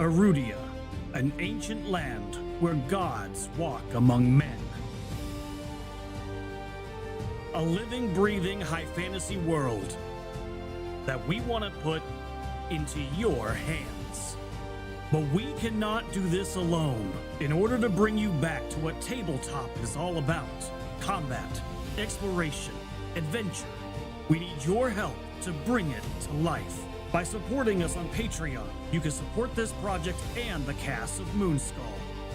Erudia, an ancient land where gods walk among men. A living, breathing high fantasy world that we want to put into your hands. But we cannot do this alone. In order to bring you back to what tabletop is all about, combat, exploration, adventure, we need your help to bring it to life. By supporting us on Patreon, you can support this project and the cast of Moonskull,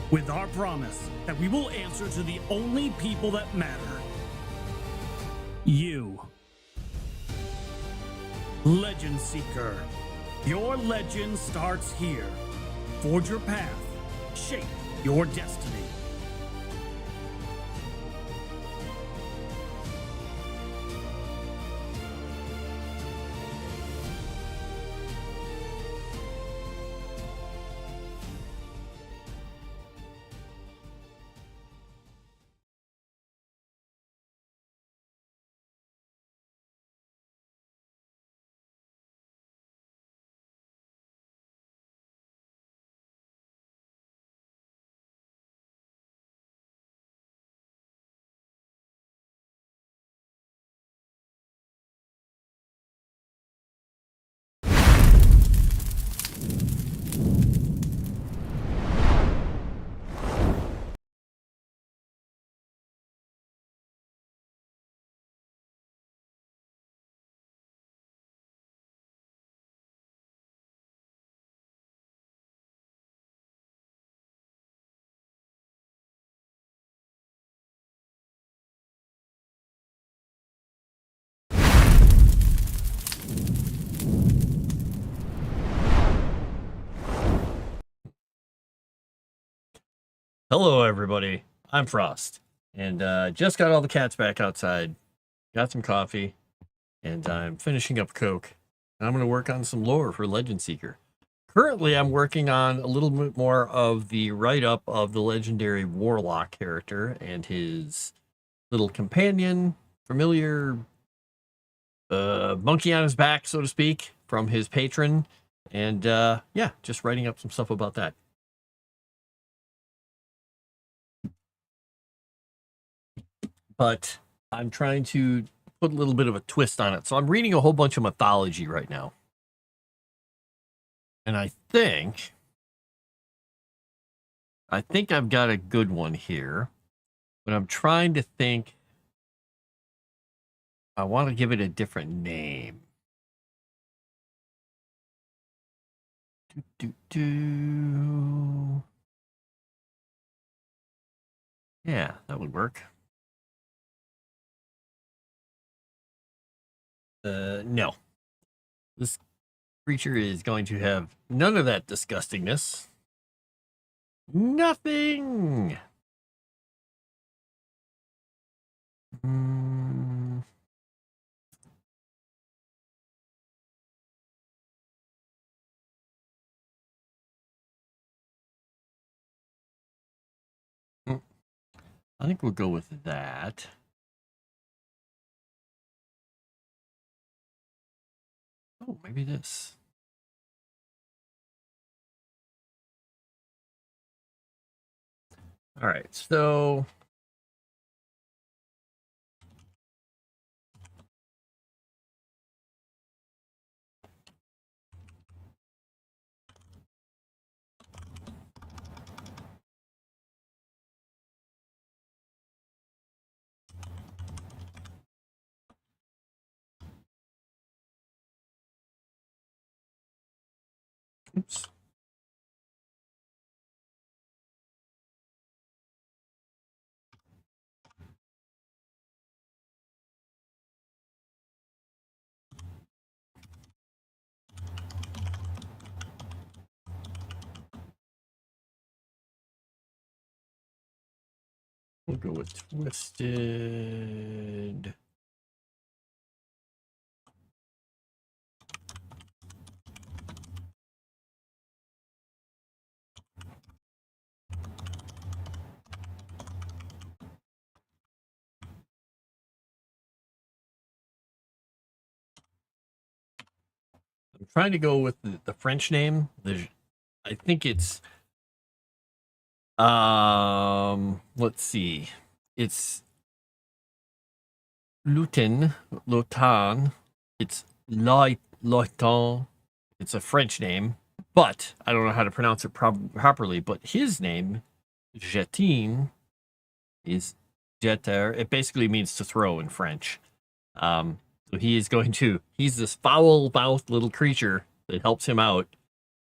with our promise that we will answer to the only people that matter. You. Legend Seeker. Your legend starts here. Forge your path. Shape your destiny. Hello, everybody. I'm Frost, and just got all the cats back outside, got some coffee, and I'm finishing up Coke. And I'm going to work on some lore for Legend Seeker. Currently, I'm working on a little bit more of the write-up of the legendary Warlock character and his little companion, familiar monkey on his back, so to speak, from his patron. And yeah, just writing up some stuff about that. But I'm trying to put a little bit of a twist on it. So I'm reading a whole bunch of mythology right now. And I think I've got a good one here. But I'm trying to think. I want to give it a different name. Yeah, that would work. No. This creature is going to have none of that disgustingness. Nothing. I think we'll go with that. Oh, maybe this. All right, so oops. We'll go with twisted. I'm trying to go with the French name, the I think it's let's see. It's Lutan. It's Loiton. It's a French name, but I don't know how to pronounce it properly. But his name, Jetin, is jeter. It basically means to throw in French. So he's this foul-mouthed little creature that helps him out,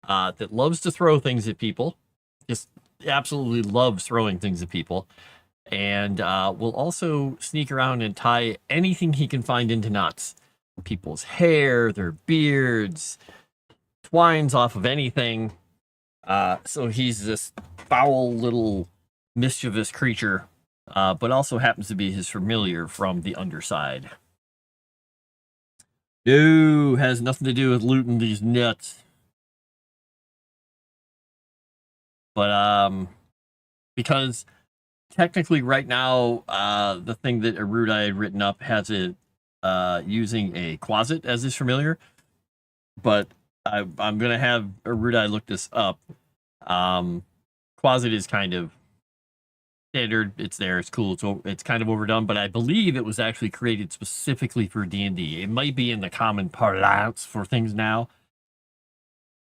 that loves to throw things at people. Just absolutely loves throwing things at people. And will also sneak around and tie anything he can find into knots. People's hair, their beards, twines off of anything. So he's this foul little mischievous creature, but also happens to be his familiar from the underside. No, has nothing to do with looting these nuts. But because technically right now, the thing that Erudia had written up has it using a closet as his familiar. But I'm going to have Erudia look this up. Closet is kind of standard. It's there. It's cool. It's kind of overdone, but I believe it was actually created specifically for D&D. It might be in the common parlance for things now,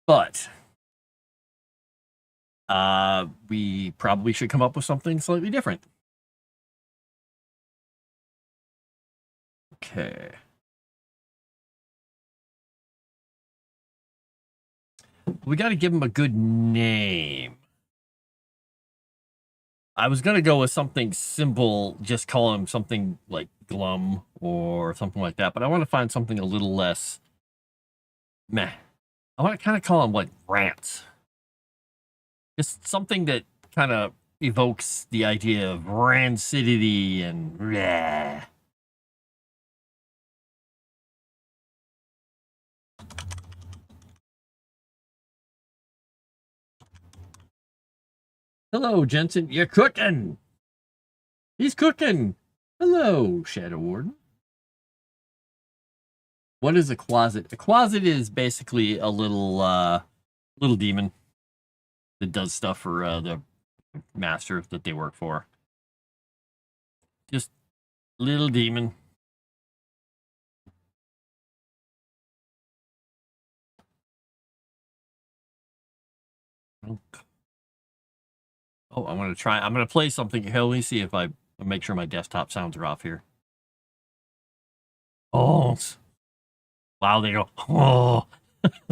but we probably should come up with something slightly different. Okay. We got to give him a good name. I was going to go with something simple, just call him something like Glum or something like that, but I want to find something a little less meh. I want to kind of call him like Rants. Just something that kind of evokes the idea of rancidity and bleh. Hello, Jensen. You're cooking. He's cooking. Hello, Shadow Warden. What is a closet? A closet is basically a little demon that does stuff for the master that they work for. Just little demon. Oh, I'm gonna play something. Here, let me see if I make sure my desktop sounds are off here. Oh, wow, they go, oh.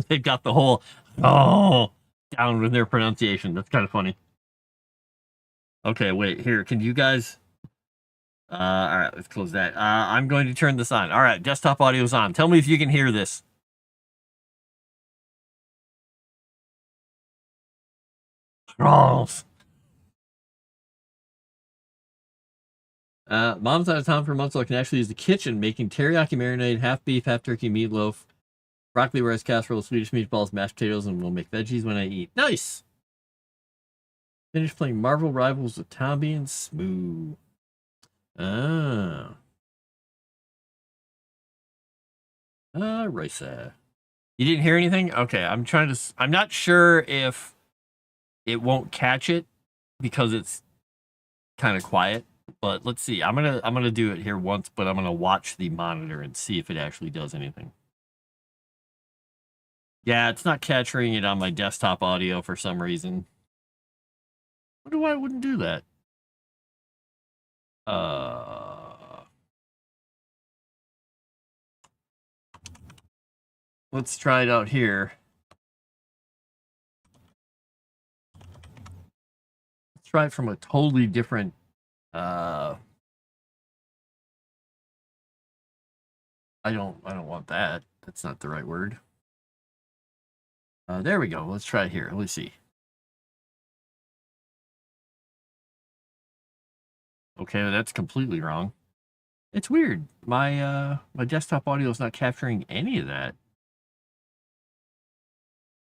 They've got the whole, oh, down with their pronunciation. That's kind of funny. Okay, wait, here, can you guys, all right, let's close that. I'm going to turn this on. All right, desktop audio's on. Tell me if you can hear this. Trolls. Mom's out of town for a month, so I can actually use the kitchen, making teriyaki marinade, half beef, half turkey meatloaf, broccoli rice casserole, Swedish meatballs, mashed potatoes, and we'll make veggies when I eat. Nice! Finished playing Marvel Rivals with Tommy and Smooth. Ah. Rice. You didn't hear anything? Okay, I'm not sure if it won't catch it because it's kind of quiet, but let's see. I'm gonna do it here once, but I'm gonna watch the monitor and see if it actually does anything. Yeah, it's not capturing it on my desktop audio for some reason. I wonder why it wouldn't do that. Let's try it out here. Let's try it from a totally different I don't want that. That's not the right word. There we go. Let's try it here. Let's see. Okay, that's completely wrong. It's weird. My desktop audio is not capturing any of that.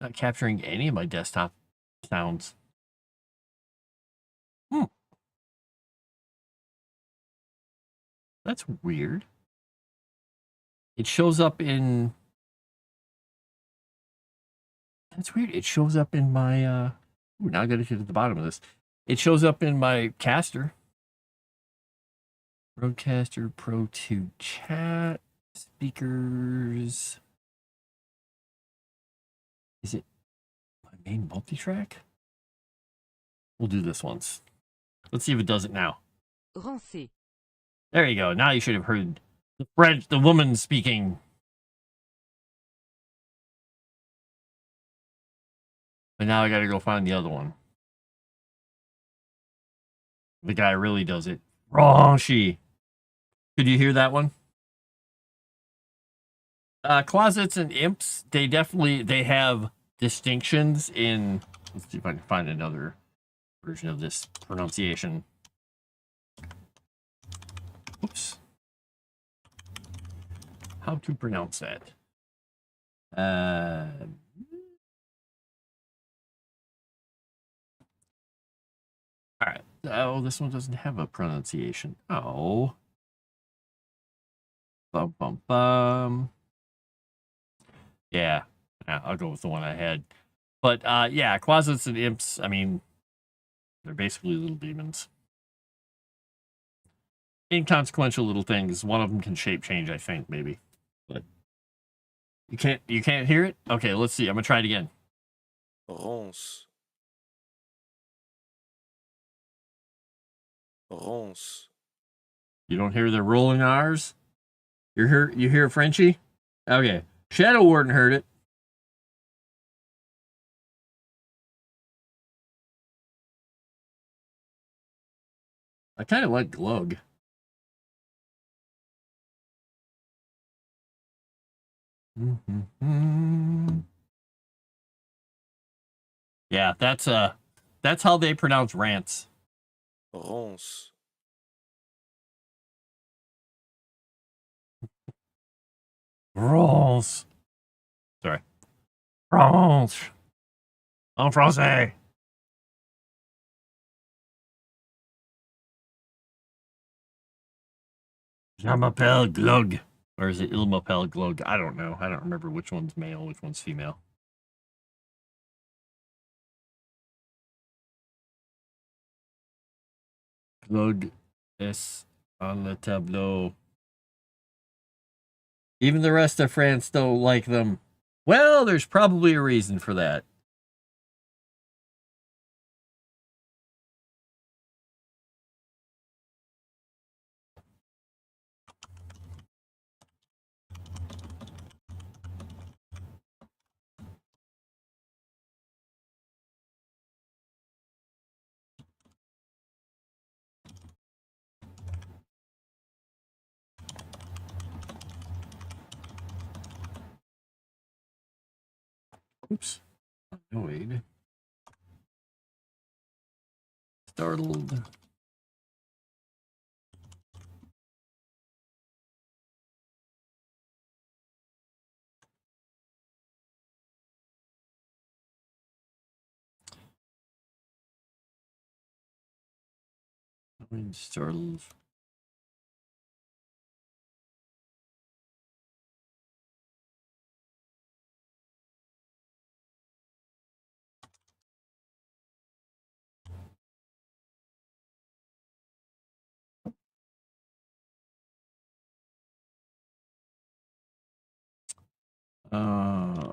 Not capturing any of my desktop sounds. That's weird. It shows up in That's weird. It shows up in my ooh, now I gotta get to the bottom of this. It shows up in my caster. Roadcaster Pro 2 chat. Speakers. Is it my main multi-track? We'll do this once. Let's see if it does it now. Rancé. There you go. Now you should have heard the woman speaking. But now I gotta go find the other one. The guy really does it. Raunchy. Could you hear that one? Closets and imps, they have distinctions in. Let's see if I can find another version of this pronunciation. Oops. How to pronounce that? All right. Oh, this one doesn't have a pronunciation. Oh. Bum, bum, bum. Yeah. I'll go with the one I had. But, yeah, closets and imps, I mean, they're basically little demons. Inconsequential little things. One of them can shape change, I think, maybe. But you can't hear it? Okay, let's see. I'm gonna try it again. Ronce. Ronce. You don't hear the rolling R's? You hear Frenchie? Okay. Shadow Warden heard it. I kind of like Glug. Yeah, that's how they pronounce rants. Ronce. France. Sorry. France. En français. Je m'appelle Glug. Or is it Il m'appelle Glug? I don't know. I don't remember which one's male, which one's female. Glug est on le tableau. Even the rest of France don't like them. Well, there's probably a reason for that. Oops. Annoyed. Startled. Startled. Uh,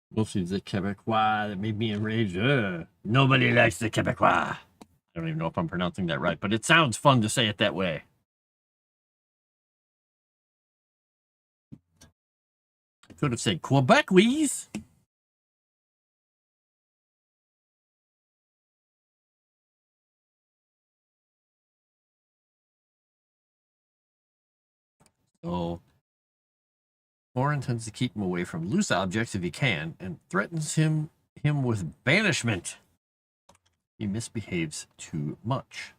Mostly the Quebecois that made me enraged. Nobody likes the Quebecois. I don't even know if I'm pronouncing that right, but it sounds fun to say it that way. I could have said Quebecois. So Orin intends to keep him away from loose objects if he can, and threatens him with banishment. He misbehaves too much.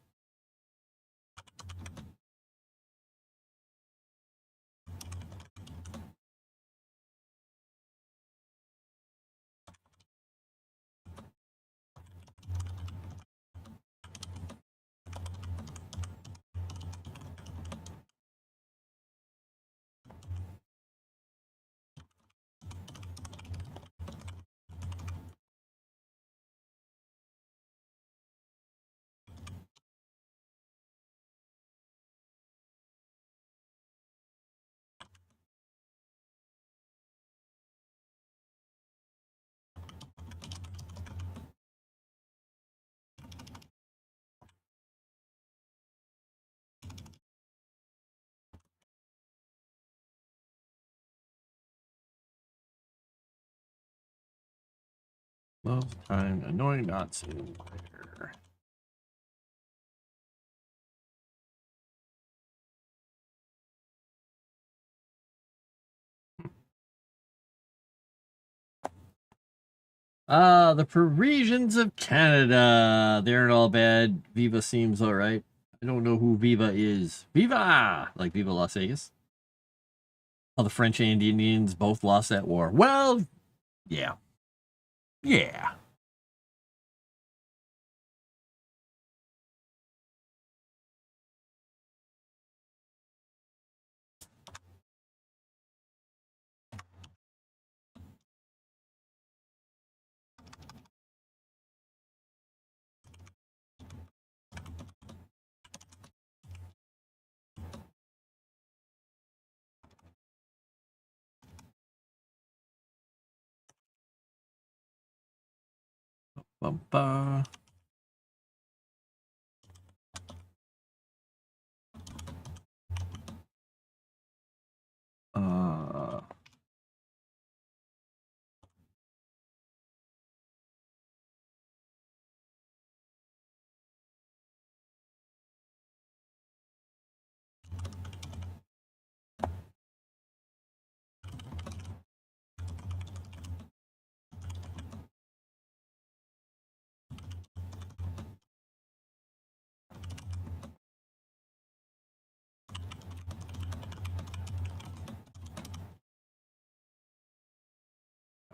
Love time, annoying knots in wire. Ah, the Parisians of Canada. They aren't all bad. Viva seems all right. I don't know who Viva is. Viva! Like Viva Las Vegas. Oh, the French and Indians both lost that war. Well, yeah. Yeah. Bumpa. Uh,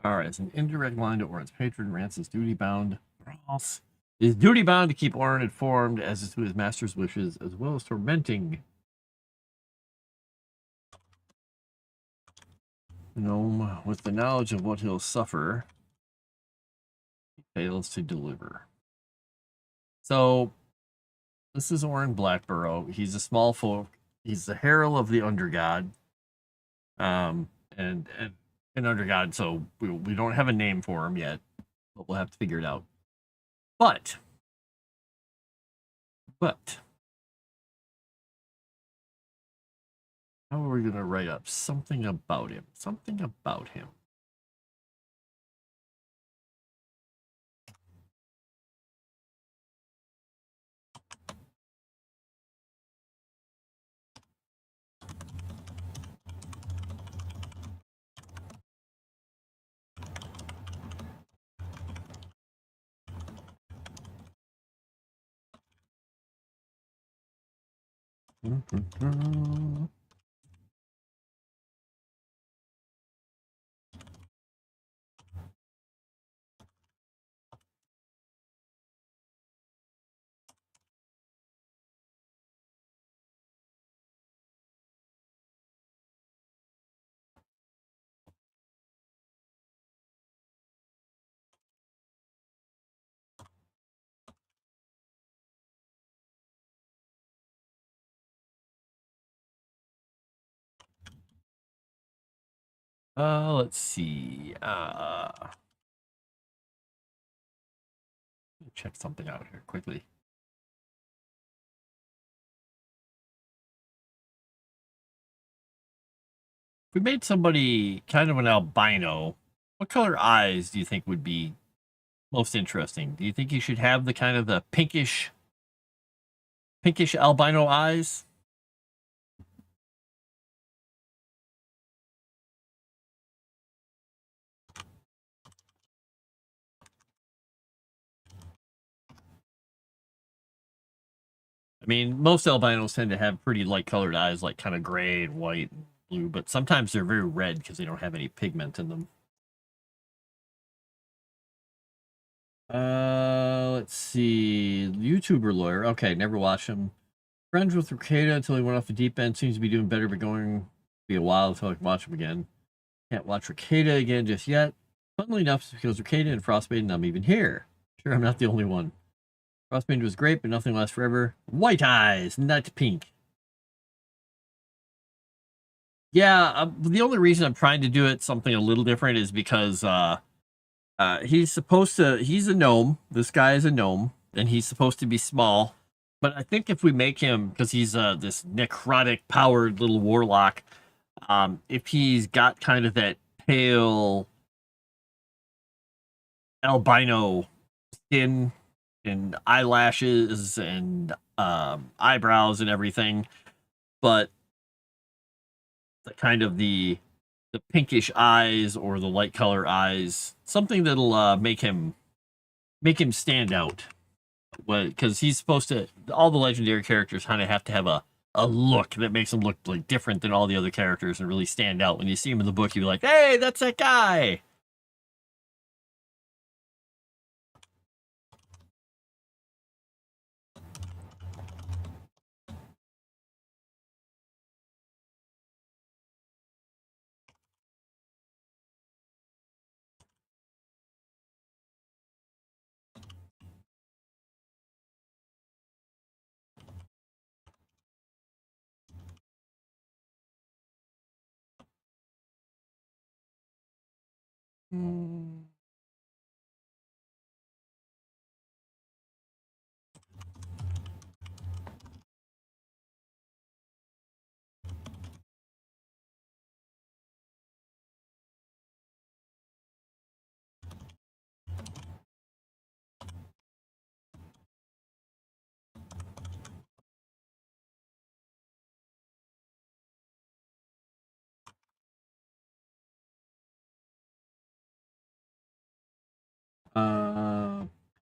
all right, it's an indirect line to Orin's patron. Rance is duty bound. Rance is duty bound to keep Orin informed as to his master's wishes, as well as tormenting Gnome with the knowledge of what he'll suffer. He fails to deliver. So, this is Orin Blackborough. He's a small folk. He's the herald of the Undergod. And an Undergod, so we don't have a name for him yet, but we'll have to figure it out. But how are we going to write up something about him? Something about him. Let's see. Check something out here quickly. If we made somebody kind of an albino, what color eyes do you think would be most interesting? Do you think you should have the kind of the pinkish albino eyes? I mean, most albinos tend to have pretty light colored eyes, like kind of gray and white and blue, but sometimes they're very red because they don't have any pigment in them. Let's see. YouTuber lawyer. Okay, never watched him. Friends with Ricada until he went off the deep end. Seems to be doing better, but going to be a while until I can watch him again. Can't watch Ricada again just yet. Funnily enough, it's because Ricada and Frostmaiden, I'm even here. Sure, I'm not the only one. Frostmaiden was great, but nothing lasts forever. White eyes, not pink. Yeah, the only reason I'm trying to do it something a little different is because he's a gnome. This guy is a gnome, and he's supposed to be small. But I think if we make him, because he's this necrotic powered little warlock, if he's got kind of that pale albino skin and eyelashes and eyebrows and everything, but the kind of the pinkish eyes or the light color eyes, something that'll make him stand out. Because he's supposed to, all the legendary characters kind of have to have a look that makes them look like different than all the other characters and really stand out. When you see him in the book, you're like, hey, that's that guy.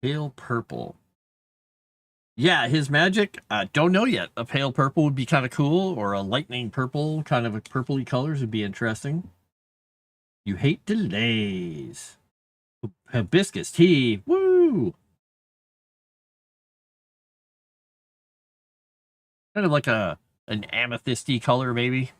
Pale purple. Yeah, his magic, don't know yet. A pale purple would be kind of cool, or a lightning purple, kind of a purpley colors would be interesting. You hate delays. Hibiscus tea. Woo! Kind of like an amethysty color, maybe.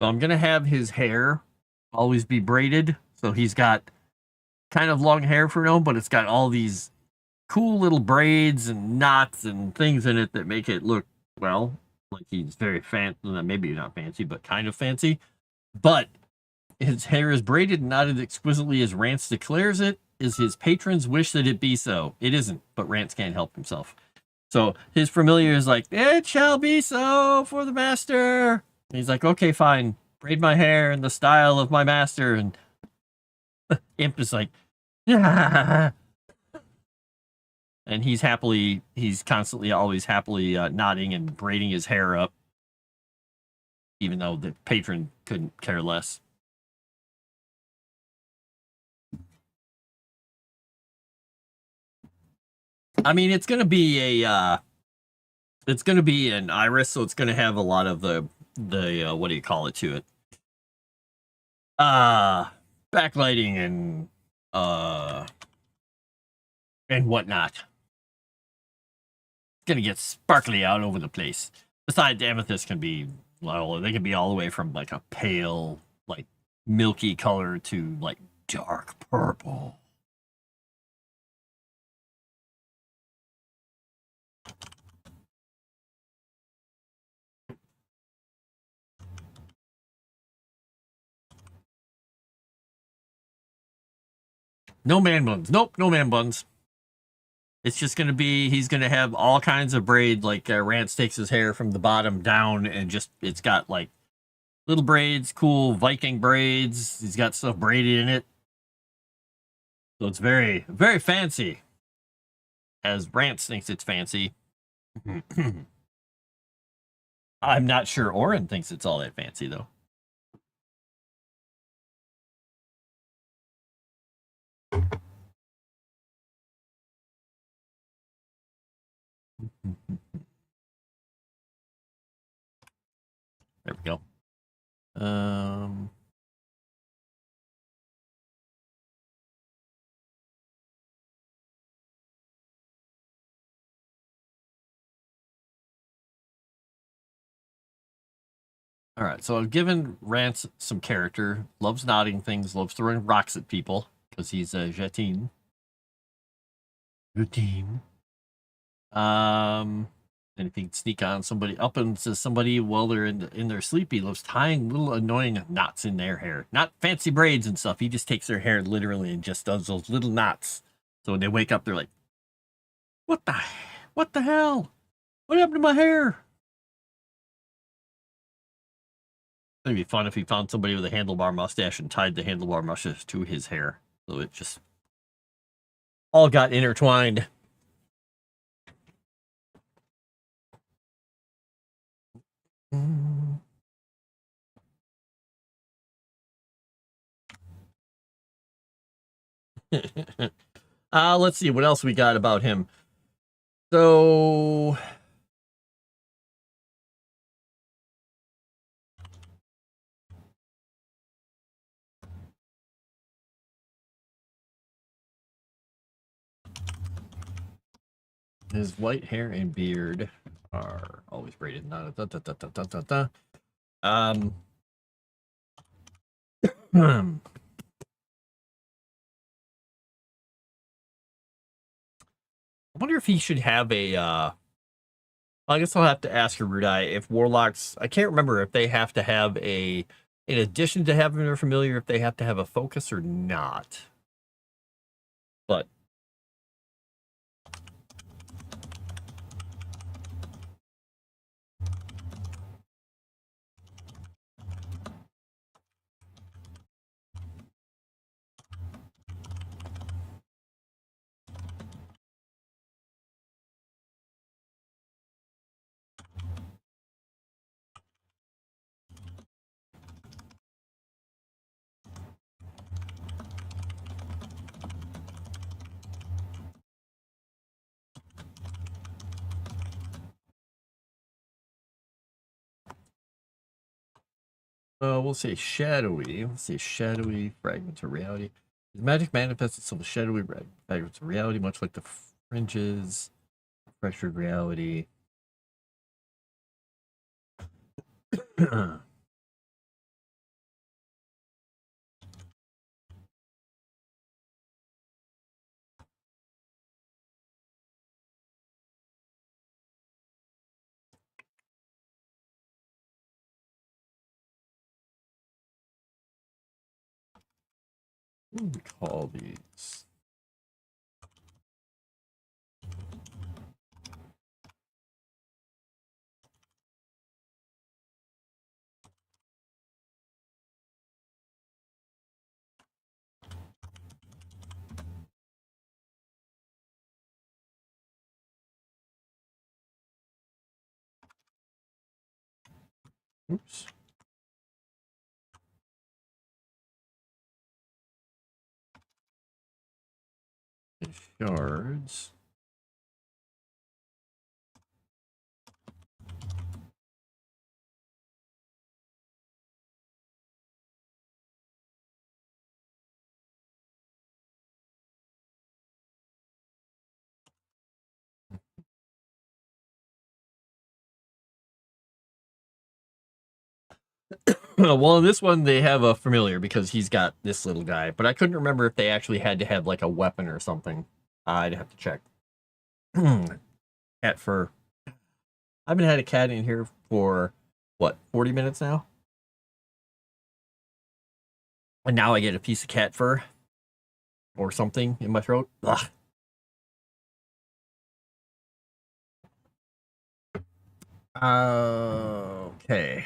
So I'm gonna have his hair always be braided. So he's got kind of long hair for him, but it's got all these cool little braids and knots and things in it that make it look, well, like he's very fancy. Maybe not fancy, but kind of fancy. But his hair is braided and not as exquisitely as Rance declares it. Is his patrons wish that it be so? It isn't, but Rance can't help himself. So his familiar is like, it shall be so for the master. And he's like, okay, fine. Braid my hair in the style of my master. And Imp is like, yeah. And he's constantly, always happily nodding and braiding his hair up, even though the patron couldn't care less. I mean, it's gonna be an iris, so it's gonna have a lot of the what do you call it to it? Backlighting and whatnot. It's gonna get sparkly out over the place. Besides, amethyst can be, well, they can be all the way from like a pale, like milky color to like dark purple. No man buns. Nope, no man buns. It's just going to be, he's going to have all kinds of braid, like Rance takes his hair from the bottom down and just, it's got like little braids, cool Viking braids. He's got stuff braided in it. So it's very, very fancy. As Rance thinks it's fancy. I'm not sure Oren thinks it's all that fancy, though. There we go. All right, so I've given Rance some character. Loves nodding things, loves throwing rocks at people because he's a jetin. Jetin. And if he can sneak on somebody up into somebody while they're in their sleep, he loves tying little annoying knots in their hair. Not fancy braids and stuff. He just takes their hair literally and just does those little knots. So when they wake up, they're like, what the hell? What happened to my hair? It'd be fun if he found somebody with a handlebar mustache and tied the handlebar mustache to his hair. So it just all got intertwined. Let's see what else we got about him. So his white hair and beard are always braided. I wonder if he should have a I guess I'll have to ask Erudia if warlocks, I can't remember if they have to have a, in addition to having their familiar, if they have to have a focus or not. But we'll say shadowy. Let's say shadowy fragments of reality. His magic manifests itself as shadowy fragments of reality, much like the fringes, pressure of reality. What do we call these? Oops. Shards. Well, in this one, they have a familiar because he's got this little guy, but I couldn't remember if they actually had to have like a weapon or something. I'd have to check. Cat fur. I haven't had a cat in here for, what, 40 minutes now? And now I get a piece of cat fur or something in my throat. Ugh. Okay.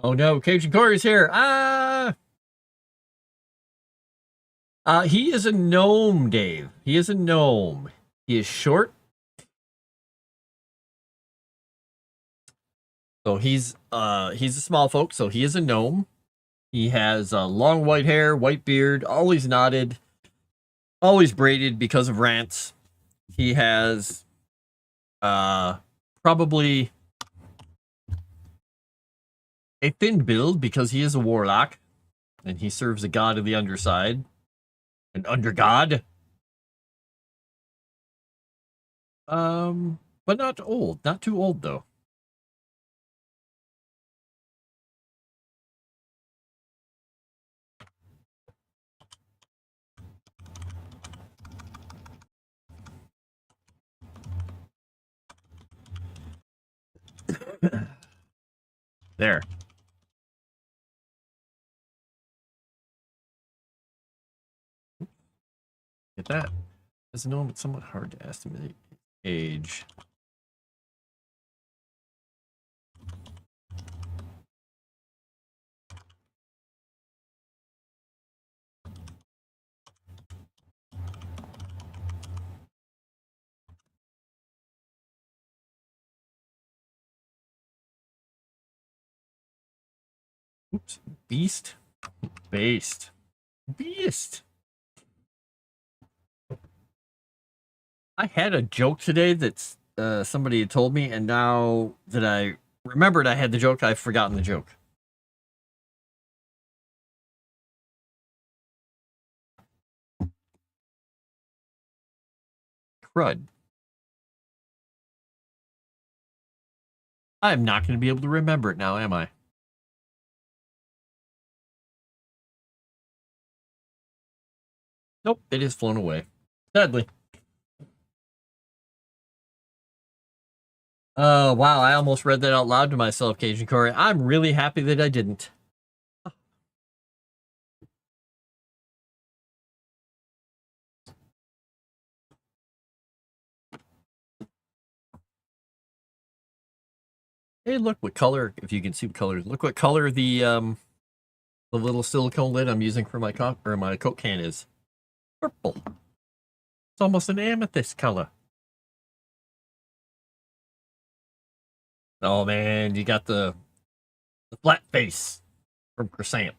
Oh no, Cajun Corey's here. He is a gnome, Dave. He is a gnome. He is short. So he's a small folk, so he is a gnome. He has long white hair, white beard, always knotted, always braided because of rants. He has probably a thin build because he is a warlock and he serves a god of the underside, an undergod. But not old, not too old though. There. Get that. As a gnome, it's somewhat hard to estimate age. Oops. Beast? Based. Beast. I had a joke today that somebody had told me, and now that I remembered I had the joke, I've forgotten the joke. Crud. I'm not going to be able to remember it now, am I? Nope, it has flown away. Sadly. Wow, I almost read that out loud to myself, Cajun Corey. I'm really happy that I didn't. Hey, look what color, if you can see what color, look what color the little silicone lid I'm using for my Coke can is. Purple. It's almost an amethyst color. Oh man, you got the flat face from Croissant.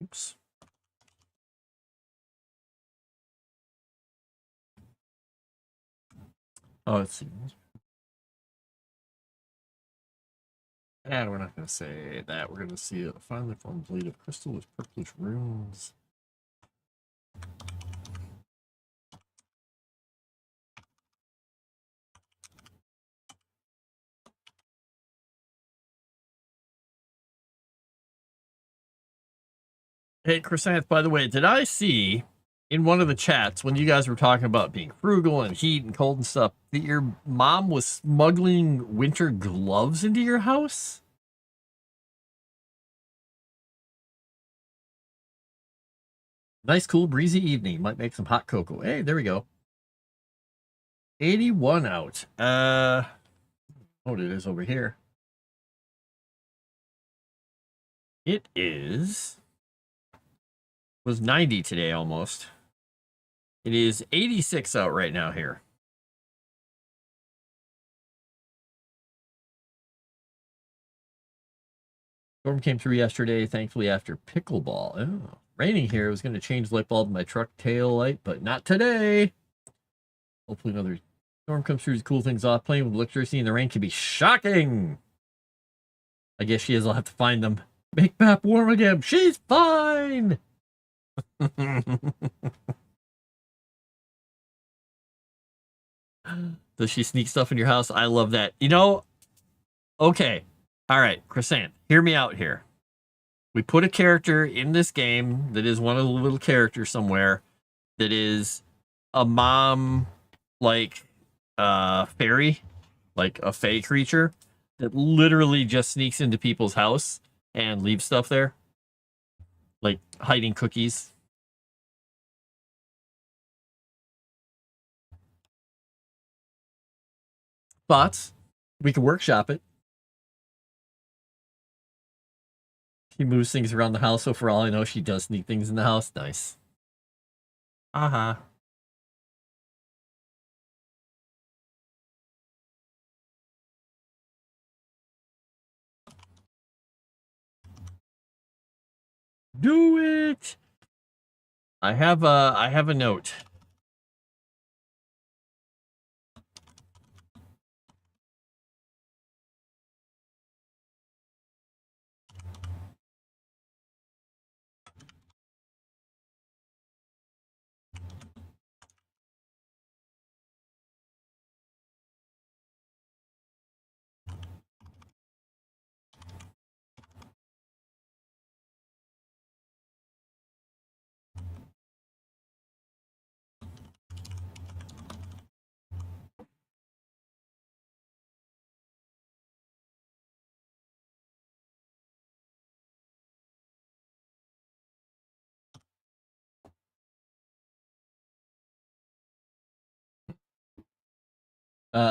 Oops. Oh, let's see. And we're not going to say that. We're going to see a finely formed blade of crystal with purplish runes. Hey, Chrysanth, by the way, did I see in one of the chats when you guys were talking about being frugal and heat and cold and stuff that your mom was smuggling winter gloves into your house? Nice, cool, breezy evening. Might make some hot cocoa. Hey, there we go. 81 out. What it is over here. It was 90 today almost. It is 86 out right now here. Storm came through yesterday, thankfully after pickleball. Oh, raining here. It was going to change the light bulb in my truck tail light, but not today. Hopefully another storm comes through to cool things off. Playing with electricity in the rain can be shocking. I guess she is. I'll have to find them. Make Map warm again. She's fine. Does she sneak stuff in your house? I love that. You know, okay. All right, Chrysanth, hear me out here. We put a character in this game that is one of the little characters somewhere that is a mom, like, fairy, like a fae creature that literally just sneaks into people's house and leaves stuff there, like hiding cookies. Thoughts? We could workshop it. She moves things around the house, so for all I know, she does sneak things in the house. Nice. Uh-huh. Do it. I have a note.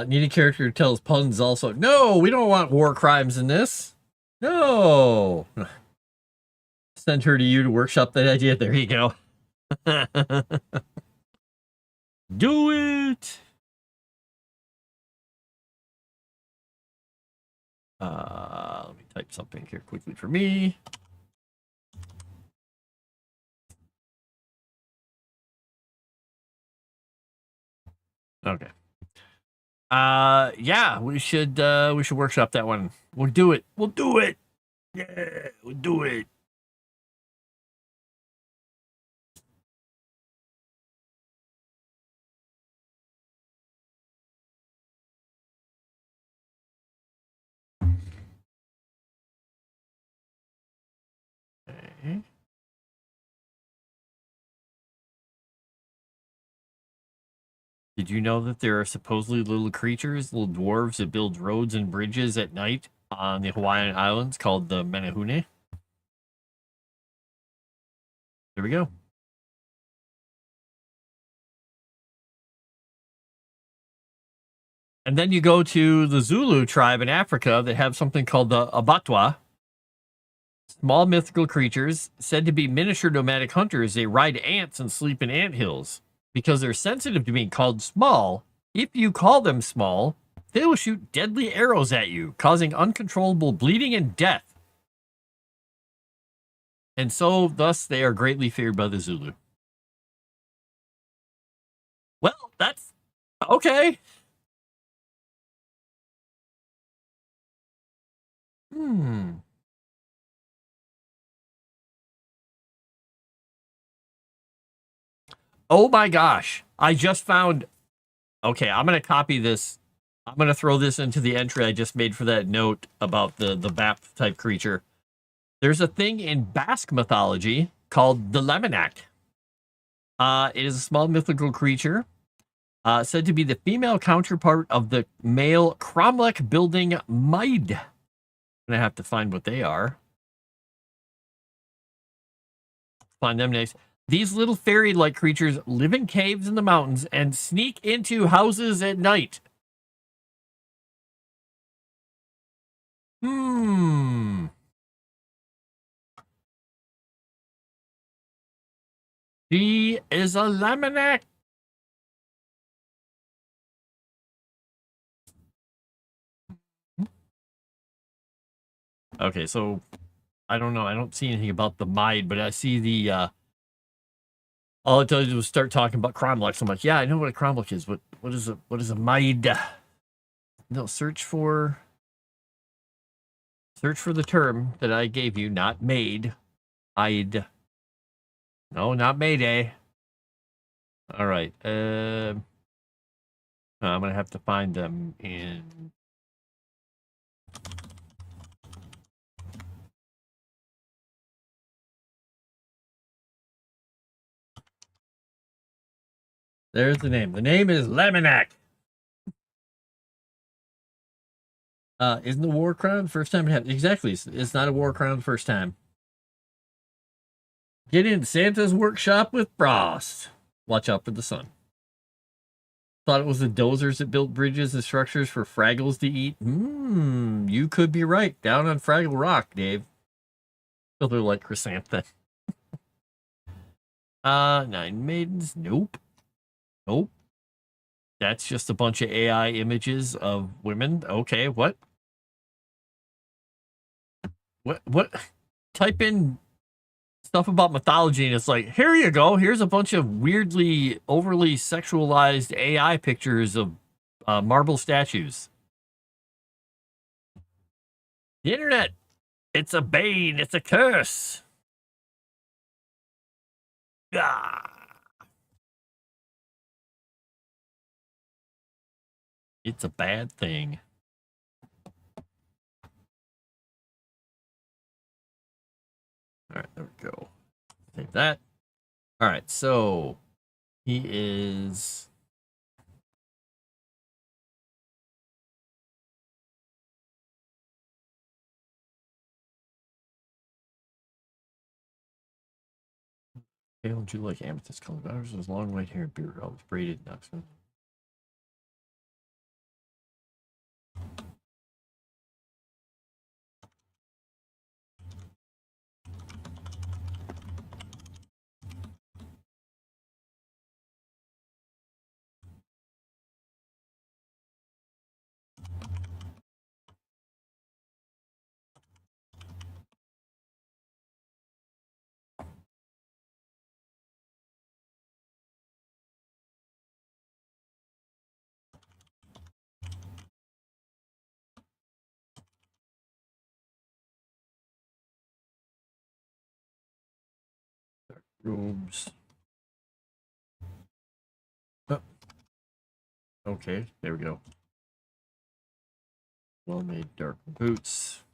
Need a character who tells puns also. No, we don't want war crimes in this. No. Send her to you to workshop that idea. There you go. Do it. Let me type something here quickly for me. Okay. Yeah, we should workshop that one. We'll do it. We'll do it. Yeah, we'll do it. Okay. Did you know that there are supposedly little creatures, little dwarves that build roads and bridges at night on the Hawaiian Islands called the Menehune? There we go. And then you go to the Zulu tribe in Africa that have something called the Abatwa. Small mythical creatures said to be miniature nomadic hunters. They ride ants and sleep in ant hills. Because they're sensitive to being called small, if you call them small, they will shoot deadly arrows at you, causing uncontrollable bleeding and death. And so, thus, they are greatly feared by the Zulu. Well, that's okay. Oh my gosh. I just found... Okay, I'm going to copy this. I'm going to throw this into the entry I just made for that note about the BAP type creature. There's a thing in Basque mythology called the Lemonak. It is a small mythical creature said to be the female counterpart of the male Cromlech building Maid. I'm going to have to find what they are. Find them next. These little fairy-like creatures live in caves in the mountains and sneak into houses at night. She is a Lemonak. Okay, so I don't know. I don't see anything about the Maid, but I see the all it does was start talking about Cromlech. So I'm like, yeah, I know what a Cromlech is. What is a Maid? No, search for the term that I gave you, not maid. I'd no, not Mayday. All right. I'm gonna have to find them in. There's the name. The name is Lemonak. Isn't the war crown the first time it happened? Exactly. It's not a war crown the first time. Get in Santa's workshop with Froste. Watch out for the sun. Thought it was the dozers that built bridges and structures for Fraggles to eat. You could be right. Down on Fraggle Rock, Dave. So they're like chrysanthemum. 9 maidens. Nope. That's just a bunch of AI images of women. Okay, what? What? Type in stuff about mythology and it's like, here you go. Here's a bunch of weirdly, overly sexualized AI pictures of marble statues. The internet. It's a bane. It's a curse. Ah. It's a bad thing. All right, there we go. Take that. All right, so he is. Pale and Jew like amethyst colored eyes with long white hair, beard, always braided, Knoxville. Robes. Oh. Okay, there we go. Well-made dark boots.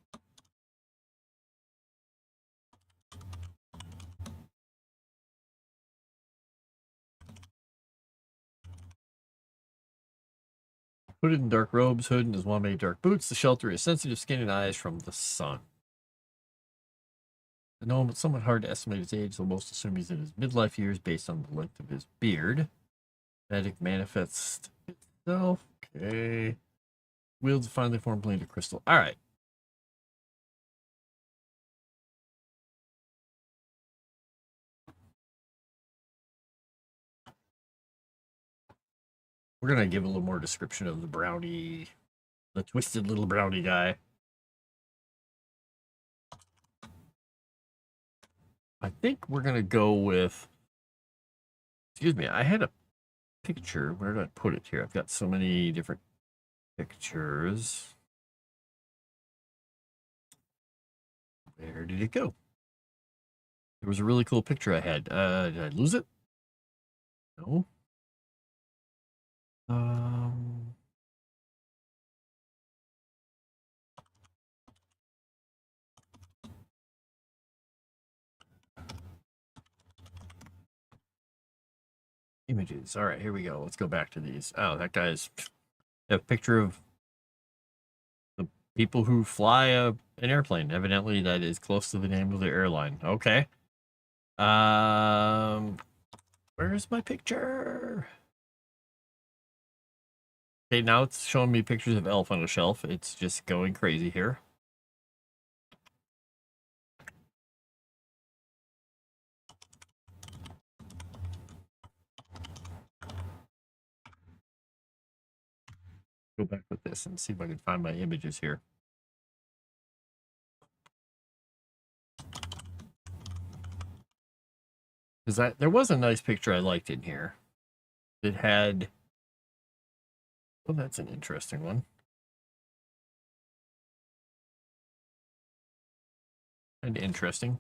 Hooded in dark robes, hood in his well-made dark boots, to shelter his sensitive skin and eyes from the sun. The gnome, it's somewhat hard to estimate his age, though most assume he's in his midlife years based on the length of his beard. Magic manifests itself. Okay. Wields a finely formed blade of crystal. All right. We're going to give a little more description of the brownie, the twisted little brownie guy. I think we're going to go with, excuse me, I had a picture. Where did I put it here? I've got so many different pictures. Where did it go? There was a really cool picture I had. Did I lose it? No. Images. All right, here we go. Let's go back to these. Oh, that guy's a picture of the people who fly an airplane. Evidently, that is close to the name of the airline. Okay. Where's my picture? Okay, now it's showing me pictures of Elf on a Shelf. It's just going crazy here. Go back with this and see if I can find my images here. Because there was a nice picture I liked in here. It had... Oh, that's an interesting one. And interesting.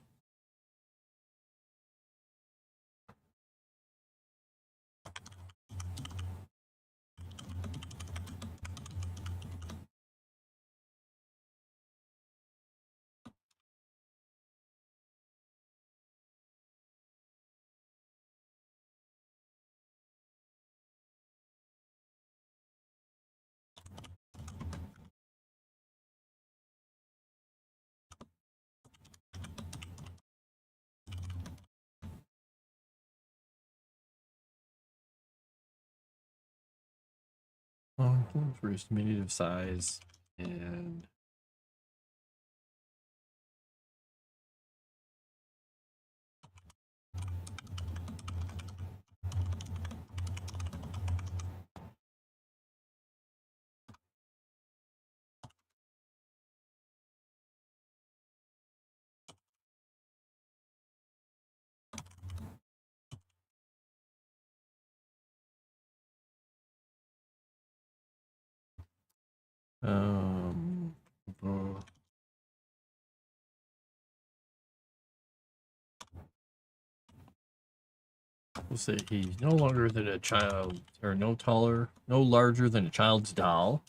For his diminutive size and uh, we'll say he's no longer than a child, or no larger than a child's doll.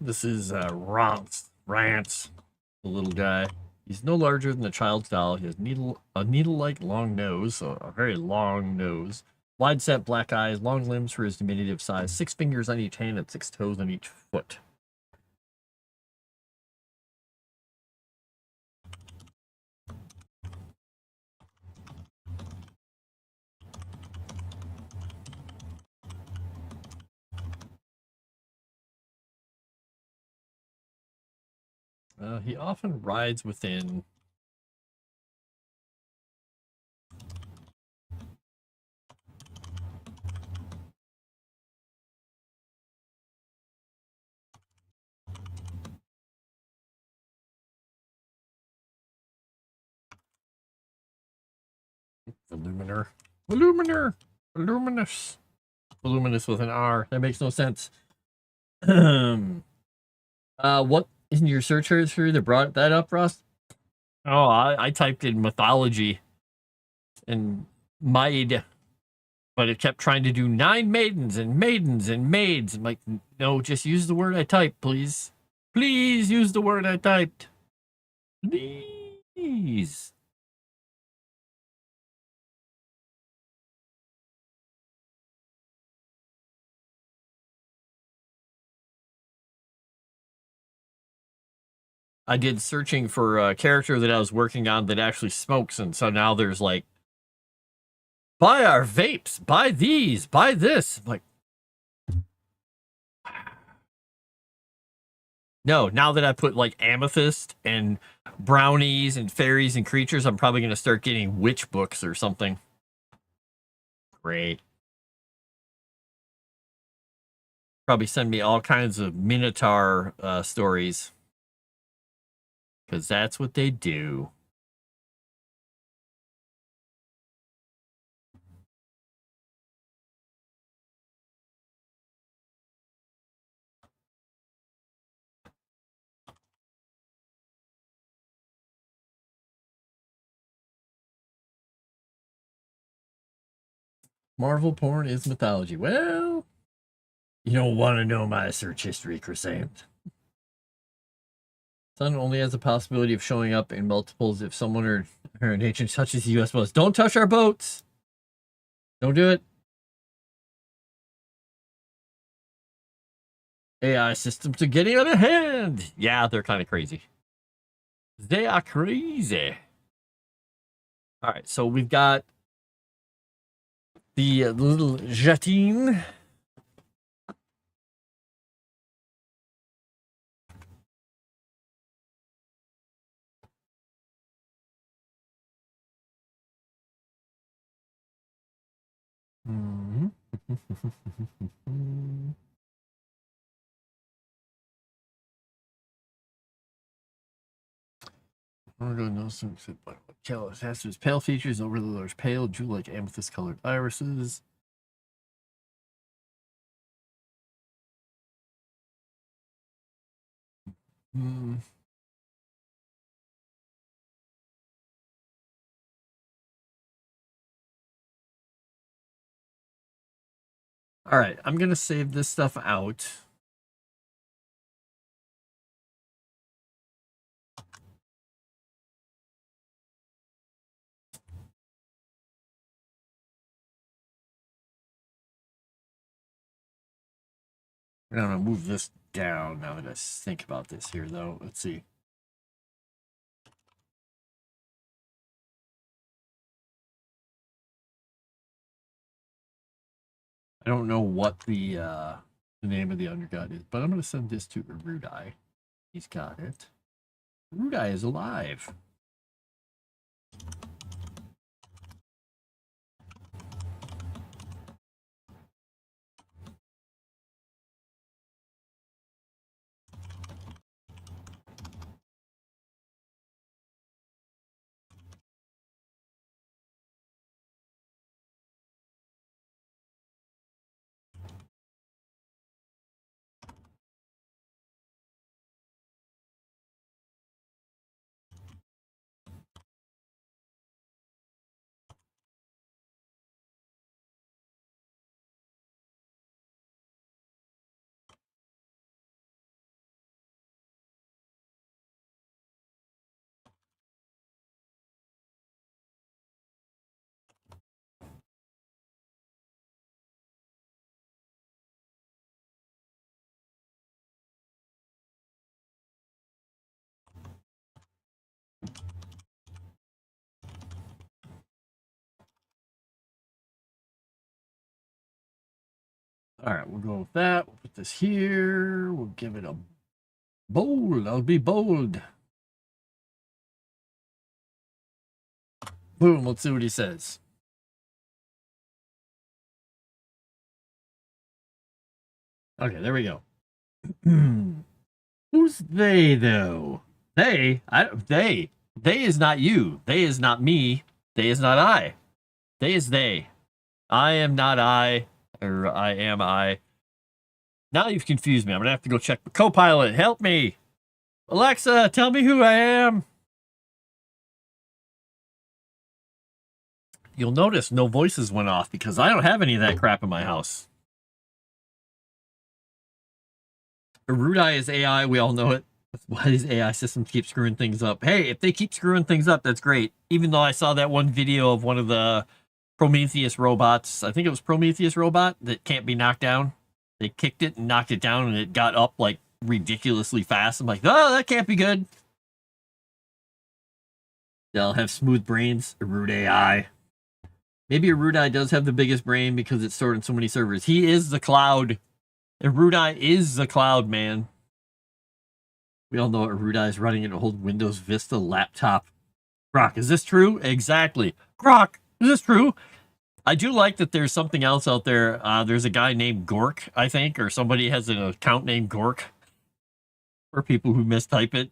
This is Rance, the little guy. He's no larger than a child's doll. He has a needle-like long nose, so a very long nose. Wide-set black eyes, long limbs for his diminutive size, 6 fingers on each hand and 6 toes on each foot. He often rides within voluminous with an R. That makes no sense. What in your search history that brought that up, Ross? Oh, I typed in mythology and maid, but it kept trying to do 9 maidens and maidens and maids. I'm like, no, just use the word I typed, please. Please use the word I typed. Please. I did searching for a character that I was working on that actually smokes, and so now there's like, buy our vapes, buy these, buy this. I'm like, no, now that I put like amethyst and brownies and fairies and creatures, I'm probably going to start getting witch books or something. Great. Probably send me all kinds of Minotaur stories. Because that's what they do. Marvel porn is mythology. Well, you don't want to know my search history, Chrysanth. Sun only has the possibility of showing up in multiples if someone or an agent touches the U.S. boats. Don't touch our boats! Don't do it. AI systems are getting out of hand. Yeah, they're kind of crazy. They are crazy. All right, so we've got the little jettine. Mhm. We're going to know some has its pale features, overly large, pale, jewel-like amethyst-colored irises. Hmm. All right, I'm gonna save this stuff out. I'm gonna move this down now that I think about this here, though. Let's see. I don't know what the name of the undergut is, but I'm gonna send this to Erudia. He's got it. Erudia is alive. All right, we'll go with that. We'll put this here. We'll give it a bold. I'll be bold. Boom. Let's see what he says. Okay, there we go. Who's they though? They is not you. They is not me. They is not I. They is they. I am not I, or I am I. Now you've confused me. I'm gonna have to go check the co-pilot. Help me, Alexa. Tell me who I am. You'll notice no voices went off because I don't have any of that crap in my house. Erudia is AI. We all know it. That's why these AI systems keep screwing things up. Hey, if they keep screwing things up, that's great. Even though I saw that one video of one of the Prometheus robots, I think it was Prometheus robot, that can't be knocked down. They kicked it and knocked it down, and it got up like ridiculously fast. I'm like, oh, that can't be good. They'll have smooth brains. Erudia AI. Maybe Erudia does have the biggest brain because it's stored in so many servers. He is the cloud. Erudia is the cloud, man. We all know Erudia is running an old Windows Vista laptop. Grok, is this true? Exactly. Grok, is this true? I do like that there's something else out there. There's a guy named Gork, I think, or somebody has an account named Gork for people who mistype it.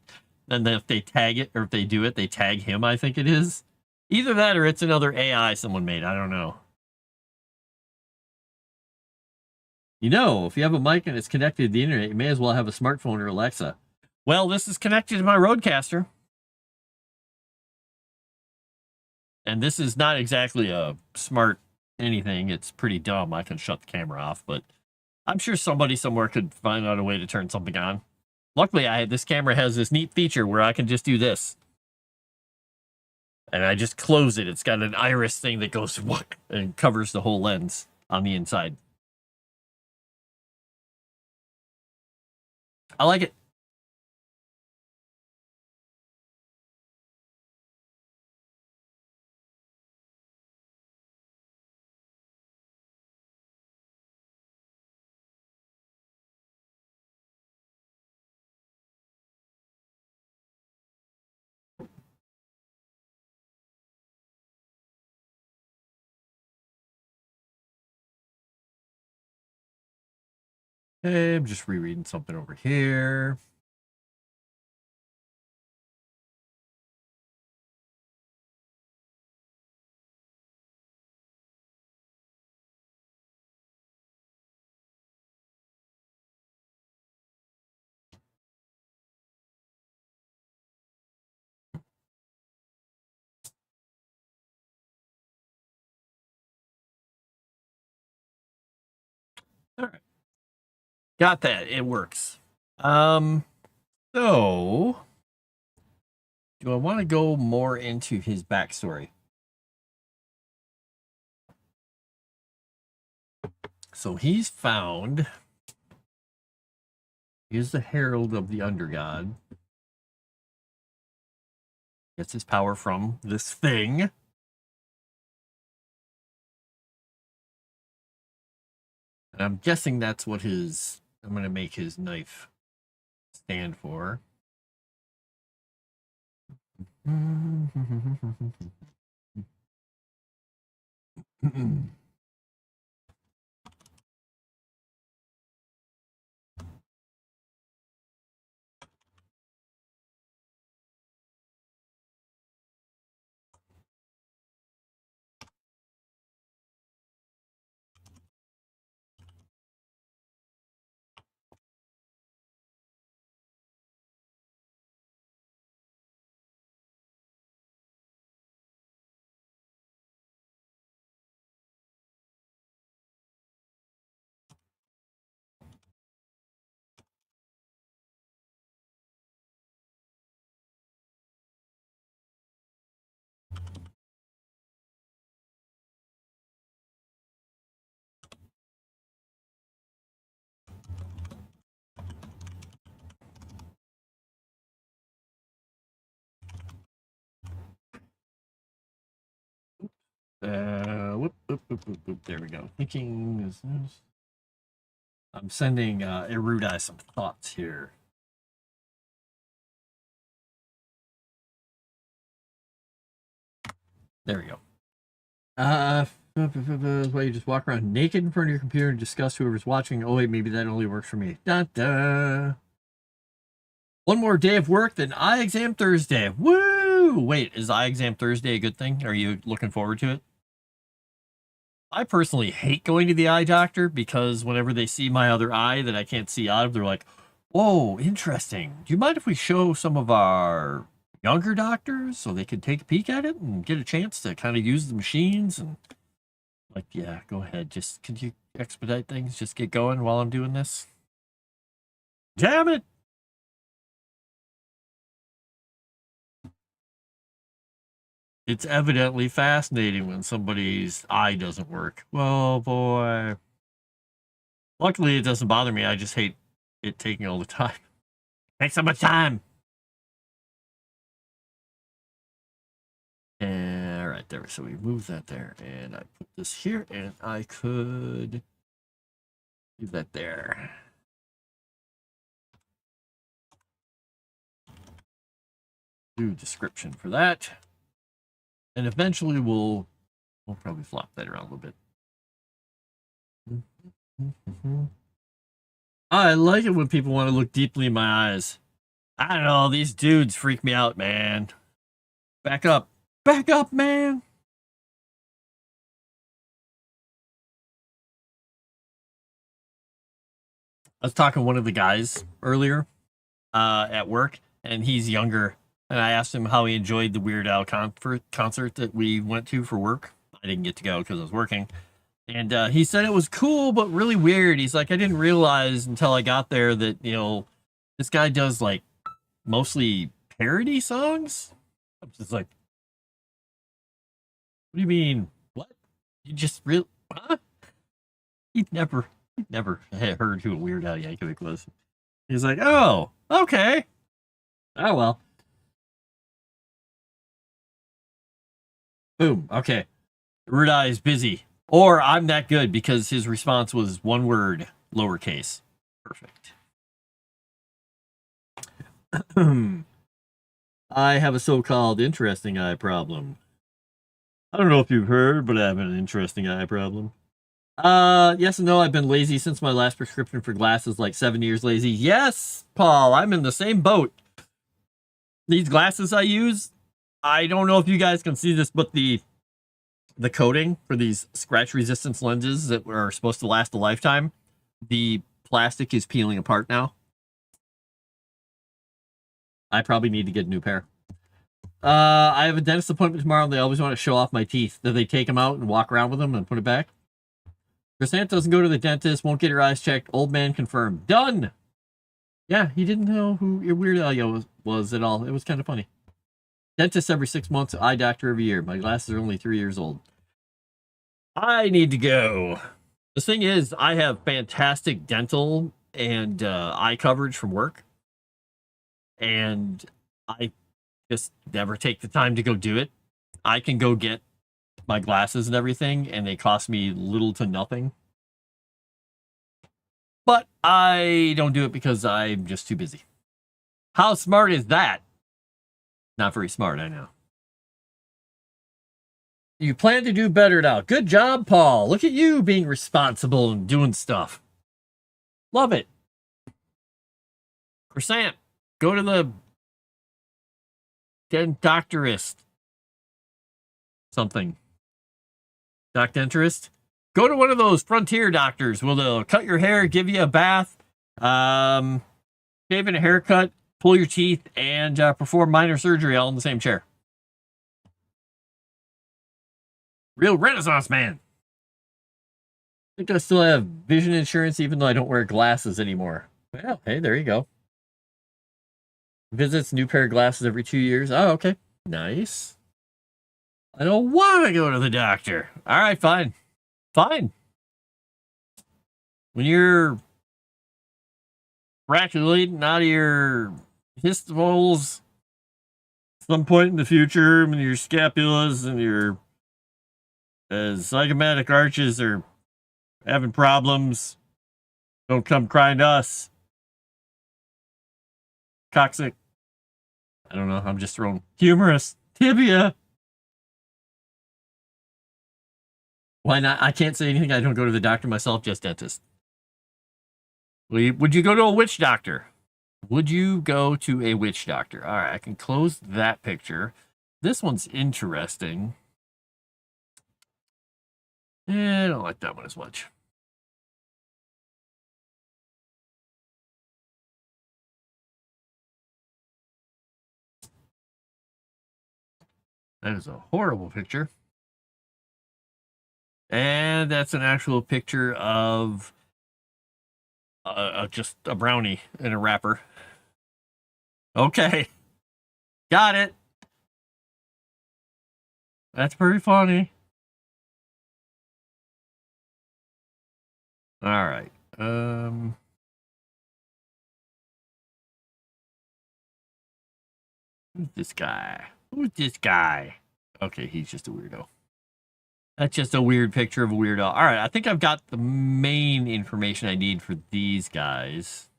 And then if they tag it, or if they do it, they tag him, I think it is. Either that or it's another AI someone made. I don't know. You know, if you have a mic and it's connected to the internet, you may as well have a smartphone or Alexa. Well, this is connected to my Rodecaster. And this is not exactly a smart anything. It's pretty dumb. I can shut the camera off, but I'm sure somebody somewhere could find out a way to turn something on. Luckily, this camera has this neat feature where I can just do this. And I just close it. It's got an iris thing that goes and covers the whole lens on the inside. I like it. Hey, I'm just rereading something over here. All right. Got that. It works. So do I want to go more into his backstory? So he's found. He's the herald of the undergod. Gets his power from this thing. And I'm guessing that's what his. I'm going to make his knife stand for. There we go. Thinking is this. I'm sending Erudia some thoughts here. There we go. Why you just walk around naked in front of your computer and discuss whoever's watching. Oh wait, maybe that only works for me. Da. One more day of work, then eye exam Thursday. Woo! Wait, is eye exam Thursday a good thing? Are you looking forward to it? I personally hate going to the eye doctor because whenever they see my other eye that I can't see out of, they're like, whoa, interesting. Do you mind if we show some of our younger doctors so they could take a peek at it and get a chance to kind of use the machines? And like, yeah, go ahead. Just, could you expedite things? Just get going while I'm doing this? Damn it! It's evidently fascinating when somebody's eye doesn't work. Well, boy. Luckily, it doesn't bother me. I just hate it taking all the time. Takes so much time. And, all right, there. So we move that there, and I put this here, and I could leave that there. Do description for that, and eventually we'll probably flop that around a little bit. I like it when people want to look deeply in my eyes. I don't know, these dudes freak me out, man. Back up, man. I was talking to one of the guys earlier at work, and he's younger. And I asked him how he enjoyed the Weird Al concert that we went to for work. I didn't get to go because I was working. And he said it was cool, but really weird. He's like, I didn't realize until I got there that, you know, this guy does like mostly parody songs. I'm just like, What do you mean? What? You just real? Huh? He'd never had heard who a Weird Al Yankovic was. He's like, oh, okay. Oh well. Boom. Okay. Erudia is busy. Or I'm that good because his response was one word, lowercase. Perfect. I have a so-called interesting eye problem. I don't know if you've heard, but I have an interesting eye problem. Yes and no. I've been lazy since my last prescription for glasses, like 7 years lazy. Yes, Paul, I'm in the same boat. These glasses I use, I don't know if you guys can see this, but the coating for these scratch resistance lenses that are supposed to last a lifetime, the plastic is peeling apart now. I probably need to get a new pair. I have a dentist appointment tomorrow, and they always want to show off my teeth. Do they take them out and walk around with them and put it back? Crescent doesn't go to the dentist, won't get her eyes checked. Old man confirmed. Done! Yeah, he didn't know who your Weird Al was at all. It was kind of funny. Dentist every 6 months, eye doctor every year. My glasses are only 3 years old. I need to go. The thing is, I have fantastic dental and eye coverage from work. And I just never take the time to go do it. I can go get my glasses and everything, and they cost me little to nothing. But I don't do it because I'm just too busy. How smart is that? Not very smart, I know. You plan to do better now. Good job, Paul. Look at you being responsible and doing stuff. Love it. Crescent, go to the doctorist. Something. Doc denturist. Go to one of those frontier doctors. Will they'll cut your hair, give you a bath, shave and a haircut, pull your teeth, and perform minor surgery all in the same chair. Real Renaissance man. I think I still have vision insurance even though I don't wear glasses anymore. Well, hey, there you go. Visits new pair of glasses every 2 years. Oh, okay. Nice. I don't want to go to the doctor. All right, fine. Fine. When you're fractulating out of your histomoles some point in the future, when your scapulas and your zygomatic arches are having problems, don't come crying to us. Coccyx. I don't know. I'm just throwing humorous. Tibia. Why not? I can't say anything. I don't go to the doctor myself, just dentist. Would you go to a witch doctor? Would you go to a witch doctor? All right, I can close that picture. This one's interesting. I don't like that one as much. That is a horrible picture. And that's an actual picture of just a brownie in a wrapper. Okay. Got it. That's pretty funny. All right. Who's this guy? Who's this guy? Okay, he's just a weirdo. That's just a weird picture of a weirdo. All right, I think I've got the main information I need for these guys.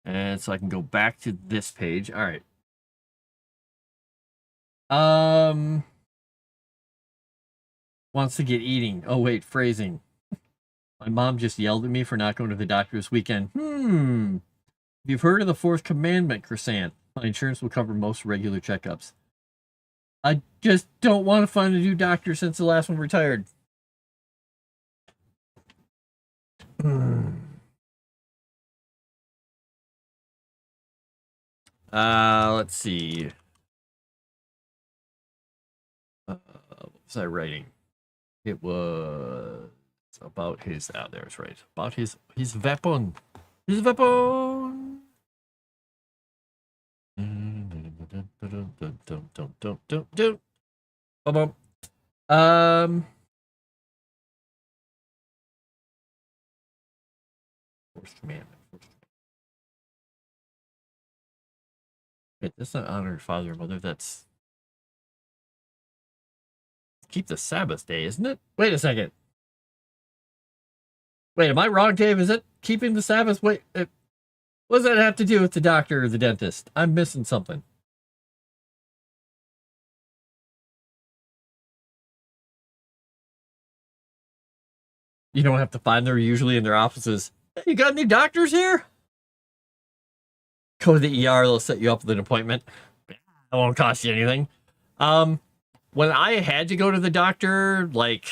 And so I can go back to this page. All right. Wants to get eating. Oh, wait, phrasing. My mom just yelled at me for not going to the doctor this weekend. You've heard of the fourth commandment, Crescent. My insurance will cover most regular checkups. I just don't want to find a new doctor since the last one retired. Let's see. What was I writing? It was about his. Ah, there's right. About his weapon. His weapon. Bum, bum. Fourth commandment. Wait, that's not honor your father or mother. That's keep the Sabbath day, isn't it? Wait a second. Wait, am I wrong, Dave? Is it keeping the Sabbath? Wait, what does that have to do with the doctor or the dentist? I'm missing something. You don't have to find them usually in their offices. Hey, you got any doctors here? Go to the ER, they'll set you up with an appointment. That won't cost you anything. When I had to go to the doctor, like,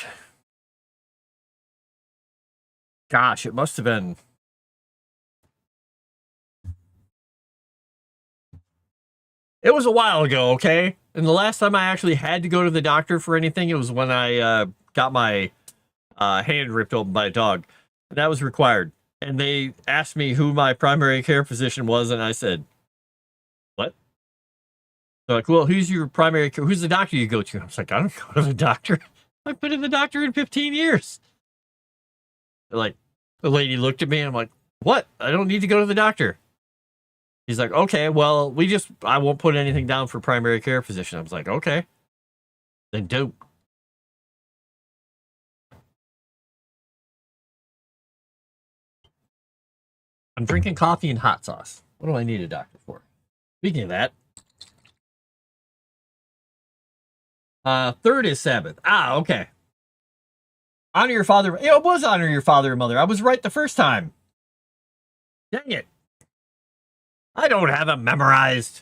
gosh, it must have been. It was a while ago, okay? And the last time I actually had to go to the doctor for anything, it was when I got my hand ripped open by a dog. That was required. And they asked me who my primary care physician was, and I said, what? They're like, well, who's your primary care? Who's the doctor you go to? I was like, I don't go to the doctor. I've been in the doctor in 15 years. They're like, the lady looked at me, and I'm like, what? I don't need to go to the doctor. He's like, okay, well, I won't put anything down for primary care physician. I was like, okay, then don't. I'm drinking coffee and hot sauce. What do I need a doctor for? Speaking of that, third is Sabbath. Ah, okay. Honor your father. It was honor your father and mother. I was right the first time. Dang it. I don't have it memorized.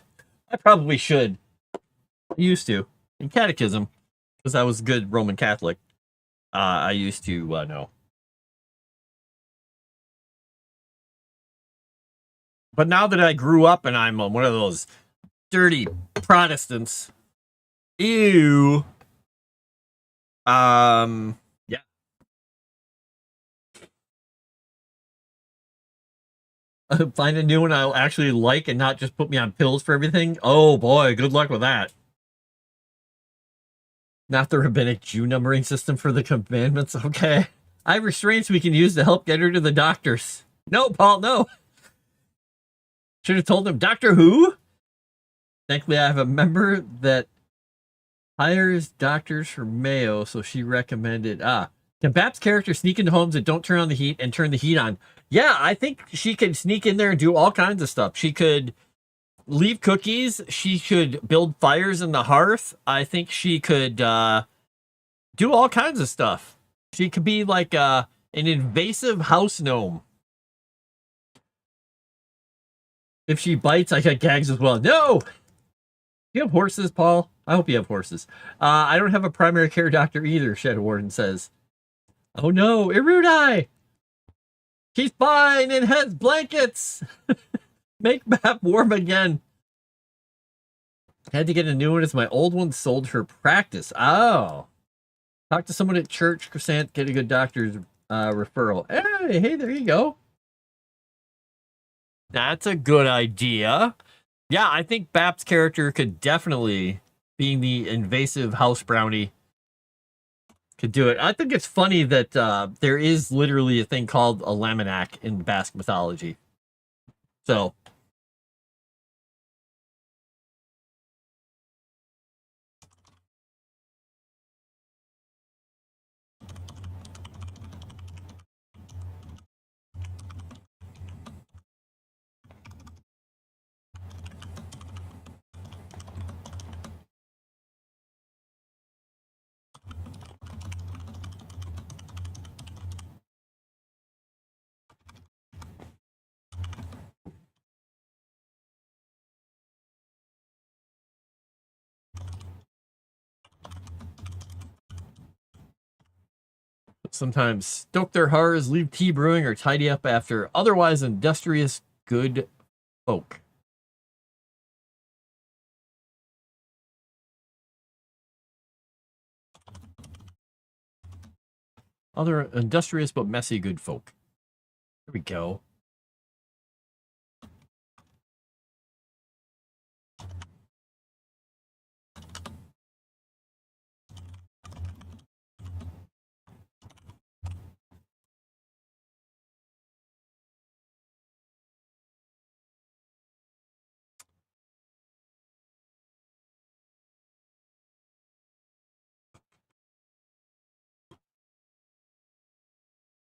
I probably should. I used to. In catechism, because I was a good Roman Catholic, I used to know. But now that I grew up and I'm one of those dirty Protestants, ew. Yeah. Find a new one I'll actually like and not just put me on pills for everything. Oh boy, good luck with that. Not the rabbinic Jew numbering system for the commandments. Okay. I have restraints we can use to help get her to the doctors. No, Paul, no. Should have told him, Doctor Who? Thankfully, I have a member that hires doctors for Mayo, so she recommended. Can Bab's character sneak into homes that don't turn on the heat and turn the heat on? Yeah, I think she could sneak in there and do all kinds of stuff. She could leave cookies. She could build fires in the hearth. I think she could do all kinds of stuff. She could be like an invasive house gnome. If she bites, I get gags as well. No! Do you have horses, Paul? I hope you have horses. I don't have a primary care doctor either, Shadow Warden says. Oh no, Erudia! She's fine and has blankets! Make Bap warm again. Had to get a new one as my old one sold her practice. Oh. Talk to someone at church, Crescent, get a good doctor's referral. Hey, there you go. That's a good idea. Yeah, I think Bap's character could definitely, being the invasive house brownie, could do it. I think it's funny that there is literally a thing called a Laminac in Basque mythology. So, sometimes stoke their hearts, leave tea brewing, or tidy up after otherwise industrious good folk. Other industrious but messy good folk. There we go.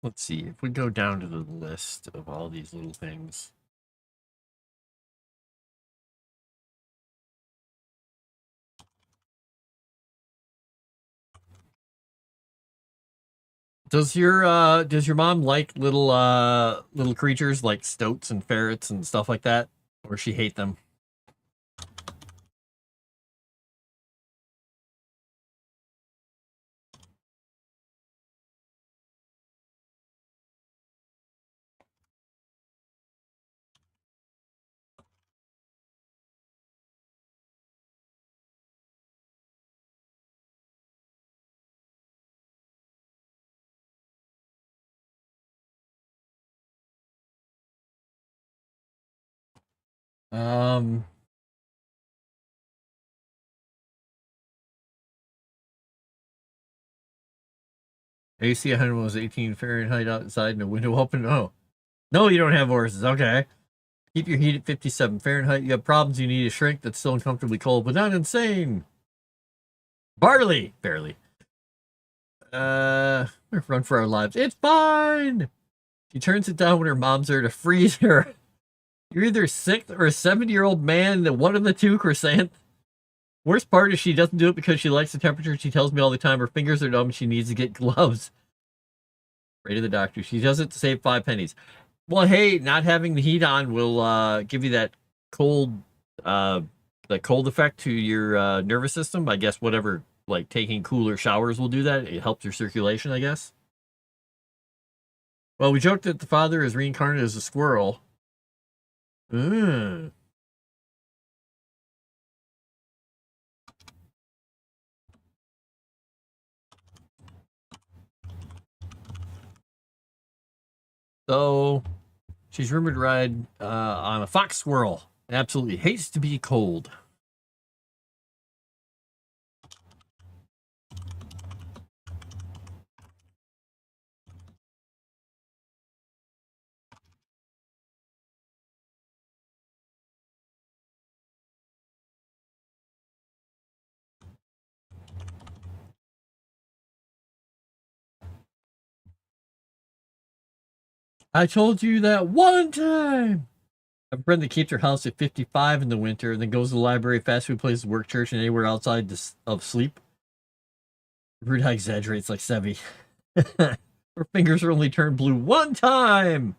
Let's see if we go down to the list of all these little things. Does your mom like little creatures like stoats and ferrets and stuff like that, or she hate them? Um, AC 100 was 18 Fahrenheit outside and a window open. Oh, no, you don't have horses. Okay. Keep your heat at 57 Fahrenheit. You have problems. You need a shrink that's still uncomfortably cold, but not insane. Barley, barely. Run for our lives. It's fine. She turns it down when her mom's there to freeze her. You're either sick or a 70-year-old man. One of the two, Croissant. Worst part is she doesn't do it because she likes the temperature. She tells me all the time her fingers are numb. She needs to get gloves. Right to the doctor. She does it to save 5 pennies. Well, hey, not having the heat on will give you that cold, effect to your nervous system. I guess whatever, like taking cooler showers will do that. It helps your circulation, I guess. Well, we joked that the father is reincarnated as a squirrel. So, she's rumored to ride on a fox squirrel. Absolutely hates to be cold. I told you that one time. I have a friend that keeps her house at 55 in the winter and then goes to the library, fast food places, work, church, and anywhere outside of sleep. Rude high exaggerates like Sevi. Her fingers are only turned blue one time.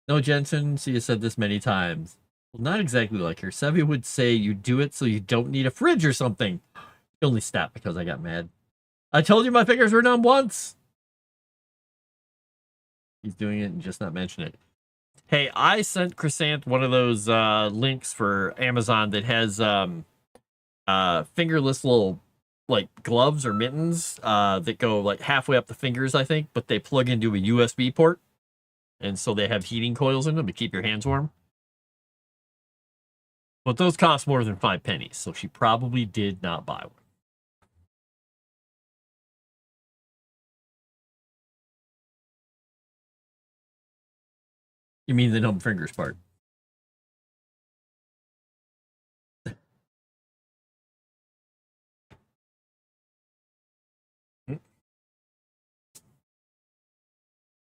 No, Jensen, she has said this many times. Well, not exactly like her. Sevi would say you do it so you don't need a fridge or something. She only stopped because I got mad. I told you my fingers were numb once. He's doing it and just not mention it. Hey, I sent Chrysant one of those links for Amazon that has fingerless little like gloves or mittens that go like halfway up the fingers, I think, but they plug into a USB port. And so they have heating coils in them to keep your hands warm. But those cost more than 5 pennies, so she probably did not buy one. You mean the numb fingers part?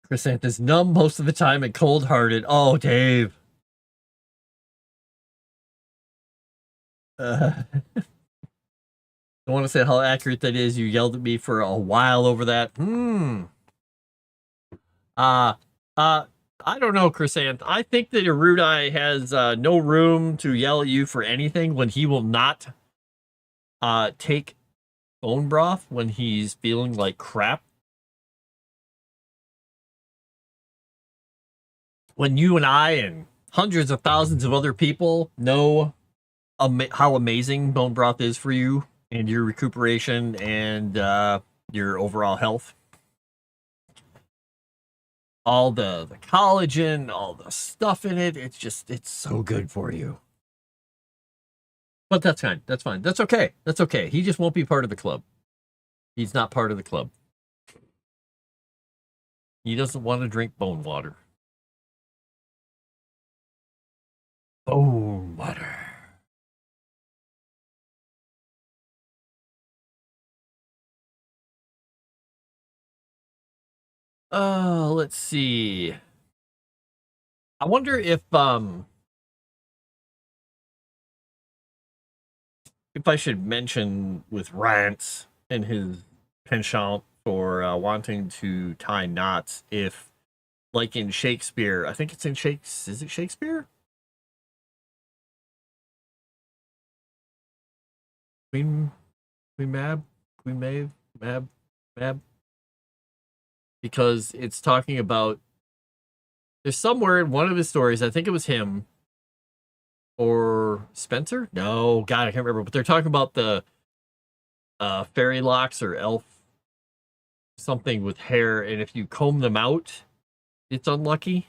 Chrysanthus numb most of the time and cold-hearted. Oh, Dave. I want to say how accurate that is. You yelled at me for a while over that. I don't know, Chrysanth. I think that Erudia has no room to yell at you for anything when he will not take bone broth when he's feeling like crap. When you and I and hundreds of thousands of other people know how amazing bone broth is for you and your recuperation and your overall health. All the collagen, all the stuff in it, it's so good for you. But that's fine. That's fine. That's okay. That's okay. He just won't be part of the club. He's not part of the club. He doesn't want to drink bone water. Bone water. Let's see. I wonder if I should mention with Rance and his penchant for wanting to tie knots, if, like in Shakespeare, I think it's in Shakespeare. Is it Shakespeare? Queen Mab? Queen Maeve? Mab? Because it's talking about, there's somewhere in one of his stories, I think it was him, or Spencer? No, God, I can't remember. But they're talking about the fairy locks or elf something with hair, and if you comb them out, it's unlucky.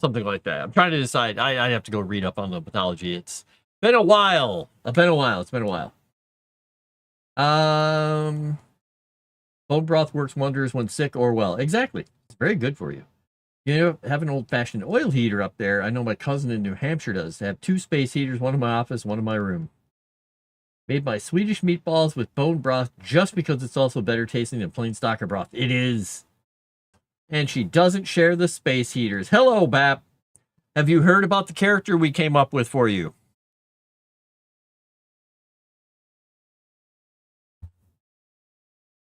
Something like that. I'm trying to decide. I have to go read up on the mythology. It's been a while. It's been a while. Bone broth works wonders when sick or well. Exactly. It's very good for you. You know, have an old-fashioned oil heater up there. I know my cousin in New Hampshire does. They have 2 space heaters, one in my office, one in my room. Made my Swedish meatballs with bone broth just because it's also better tasting than plain stock broth. It is. And she doesn't share the space heaters. Hello, Bap. Have you heard about the character we came up with for you?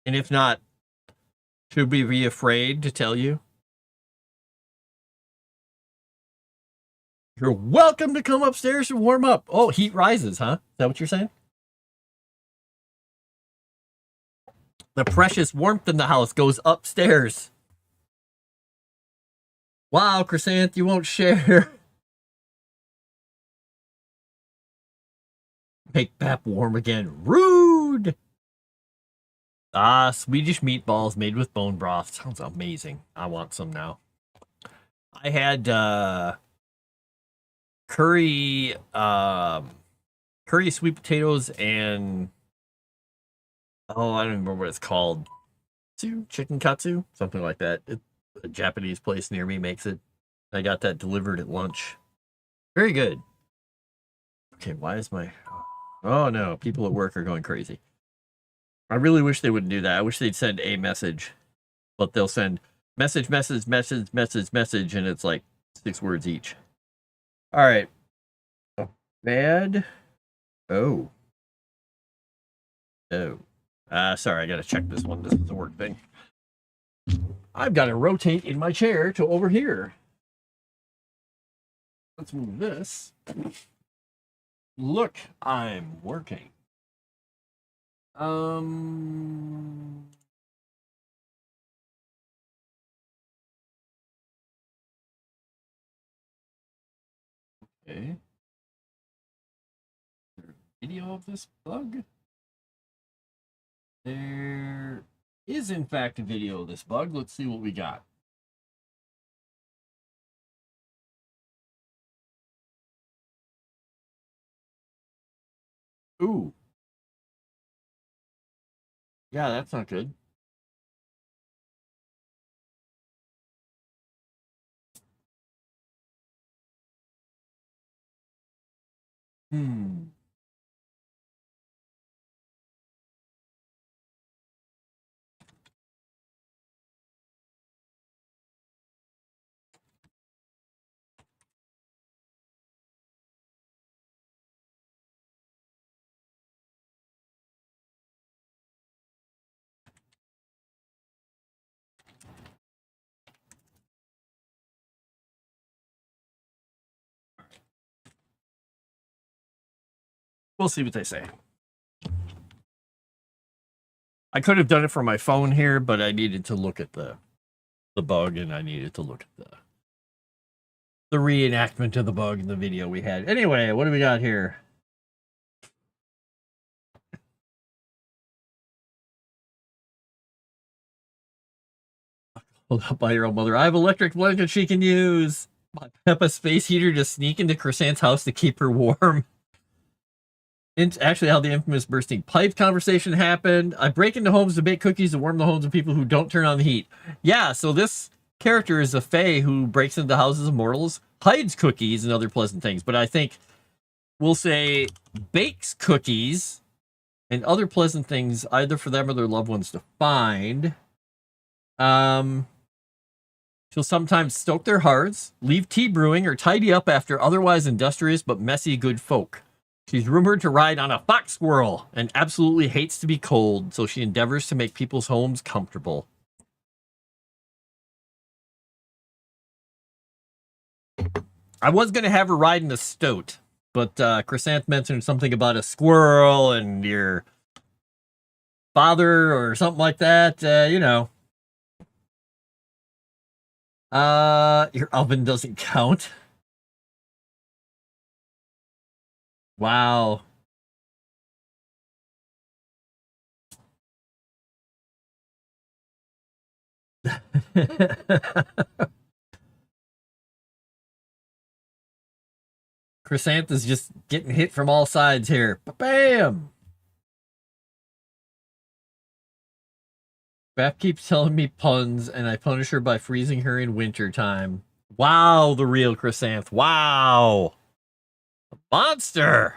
And if not, should we be afraid to tell you? You're welcome to come upstairs and warm up. Oh, heat rises, huh? Is that what you're saying? The precious warmth in the house goes upstairs. Wow, Chrysanth, you won't share. Make Bap warm again. Rude! Ah, Swedish meatballs made with bone broth. Sounds amazing. I want some now. I had curry sweet potatoes and I don't remember what it's called. Chicken katsu? Something like that. A Japanese place near me makes it. I got that delivered at lunch. Very good. Okay, why is my... Oh no, people at work are going crazy. I really wish they wouldn't do that. I wish they'd send a message. But they'll send message, and it's like 6 words each. Alright. Bad. Oh. Oh. Sorry, I gotta check this one. This is a work thing. I've got to rotate in my chair to over here. Let's move this. Look, I'm working. Okay. Is there a video of this bug? There is, in fact, a video of this bug. Let's see what we got. Ooh. Yeah, that's not good. We'll see what they say. I could have done it from my phone here, but I needed to look at the bug, and I needed to look at the reenactment of the bug in the video we had. Anyway, what do we got here? Hold up by your own mother. I have electric blanket she can use. My Peppa space heater to sneak into Chrysanth's house to keep her warm. It's actually how the infamous bursting pipe conversation happened. I break into homes to bake cookies to warm the homes of people who don't turn on the heat. Yeah, so this character is a fae who breaks into the houses of mortals, hides cookies and other pleasant things, but I think we'll say bakes cookies and other pleasant things either for them or their loved ones to find. She'll sometimes stoke their hearths, leave tea brewing, or tidy up after otherwise industrious but messy good folk. She's rumored to ride on a fox squirrel and absolutely hates to be cold, so she endeavors to make people's homes comfortable. I was going to have her ride in a stoat, but Chrysanth mentioned something about a squirrel and your father or something like that. You know. Your oven doesn't count. Wow. Chrysanth is just getting hit from all sides here. Bam! Beth keeps telling me puns, and I punish her by freezing her in winter time. Wow, the real Chrysanth. Wow. A monster.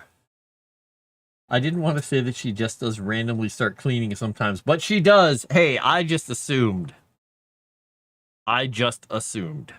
I didn't want to say that she just does randomly start cleaning sometimes, but she does. Hey, I just assumed. I just assumed.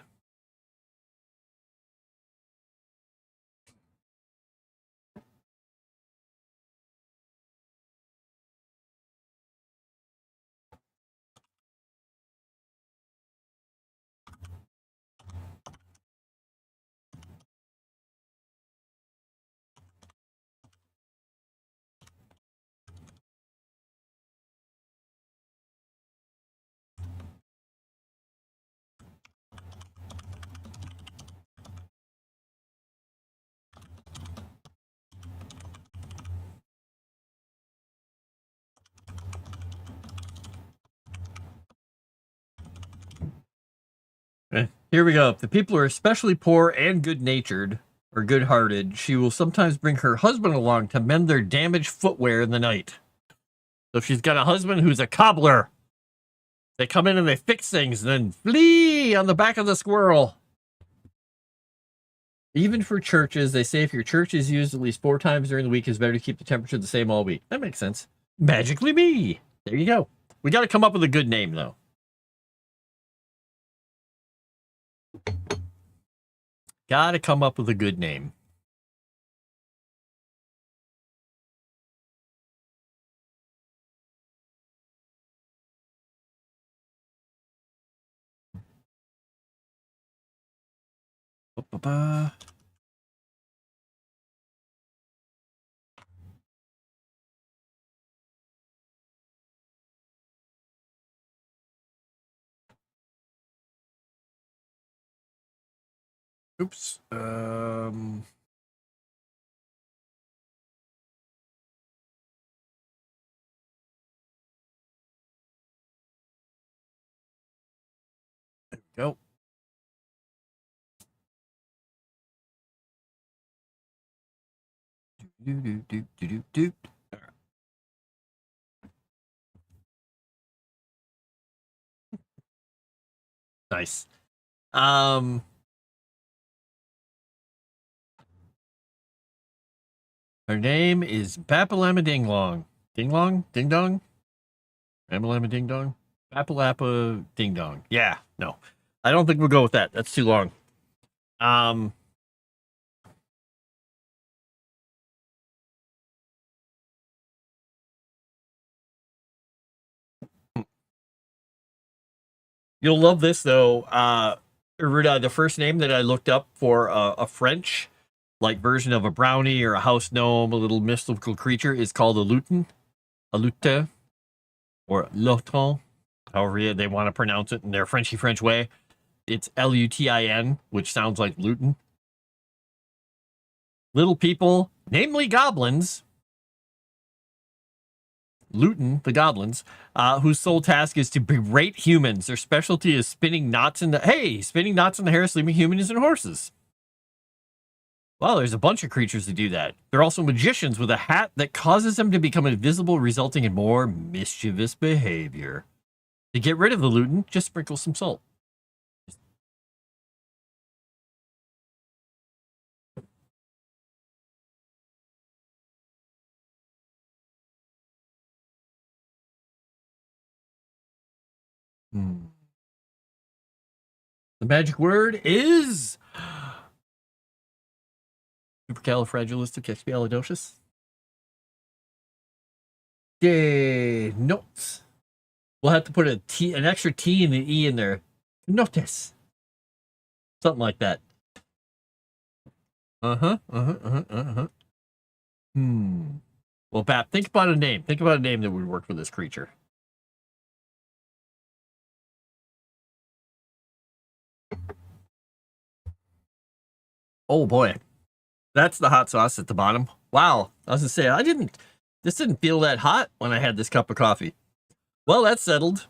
Here we go. If the people are especially poor and good-natured or good-hearted, she will sometimes bring her husband along to mend their damaged footwear in the night. So if she's got a husband who's a cobbler, they come in and they fix things and then flee on the back of the squirrel. Even for churches, they say if your church is used at least 4 times during the week, it's better to keep the temperature the same all week. That makes sense. Magically me. There you go. We got to come up with a good name, though. Got to come up with a good name. Ba-ba-ba. Oops. There we go. Do. Nice. Her name is Bapalama Dinglong. Dinglong? Ding Dong? Bapalama Ding Dong? Bapalapa Ding Dong. Yeah, no. I don't think we'll go with that. That's too long. You'll love this, though. Erudia, the first name that I looked up for a French like version of a brownie or a house gnome, a little mystical creature, is called a lutin, a lutin, or lutin, however they want to pronounce it in their Frenchy French way. It's Lutin, which sounds like lutin. Little people, namely goblins, Lutin, the goblins, whose sole task is to berate humans. Their specialty is spinning knots in the hair, sleeping humans and horses. Well, there's a bunch of creatures that do that. They're also magicians with a hat that causes them to become invisible, resulting in more mischievous behavior. To get rid of the Lutin, just sprinkle some salt. The magic word is supercalifragilisticexpialidocious. Yay, notes. We'll have to put an extra T and an E in there. Notice. Something like that. Well, Bap, think about a name. Think about a name that would work for this creature. Oh boy. That's the hot sauce at the bottom. Wow. I was gonna say, this didn't feel that hot when I had this cup of coffee. Well, that's settled.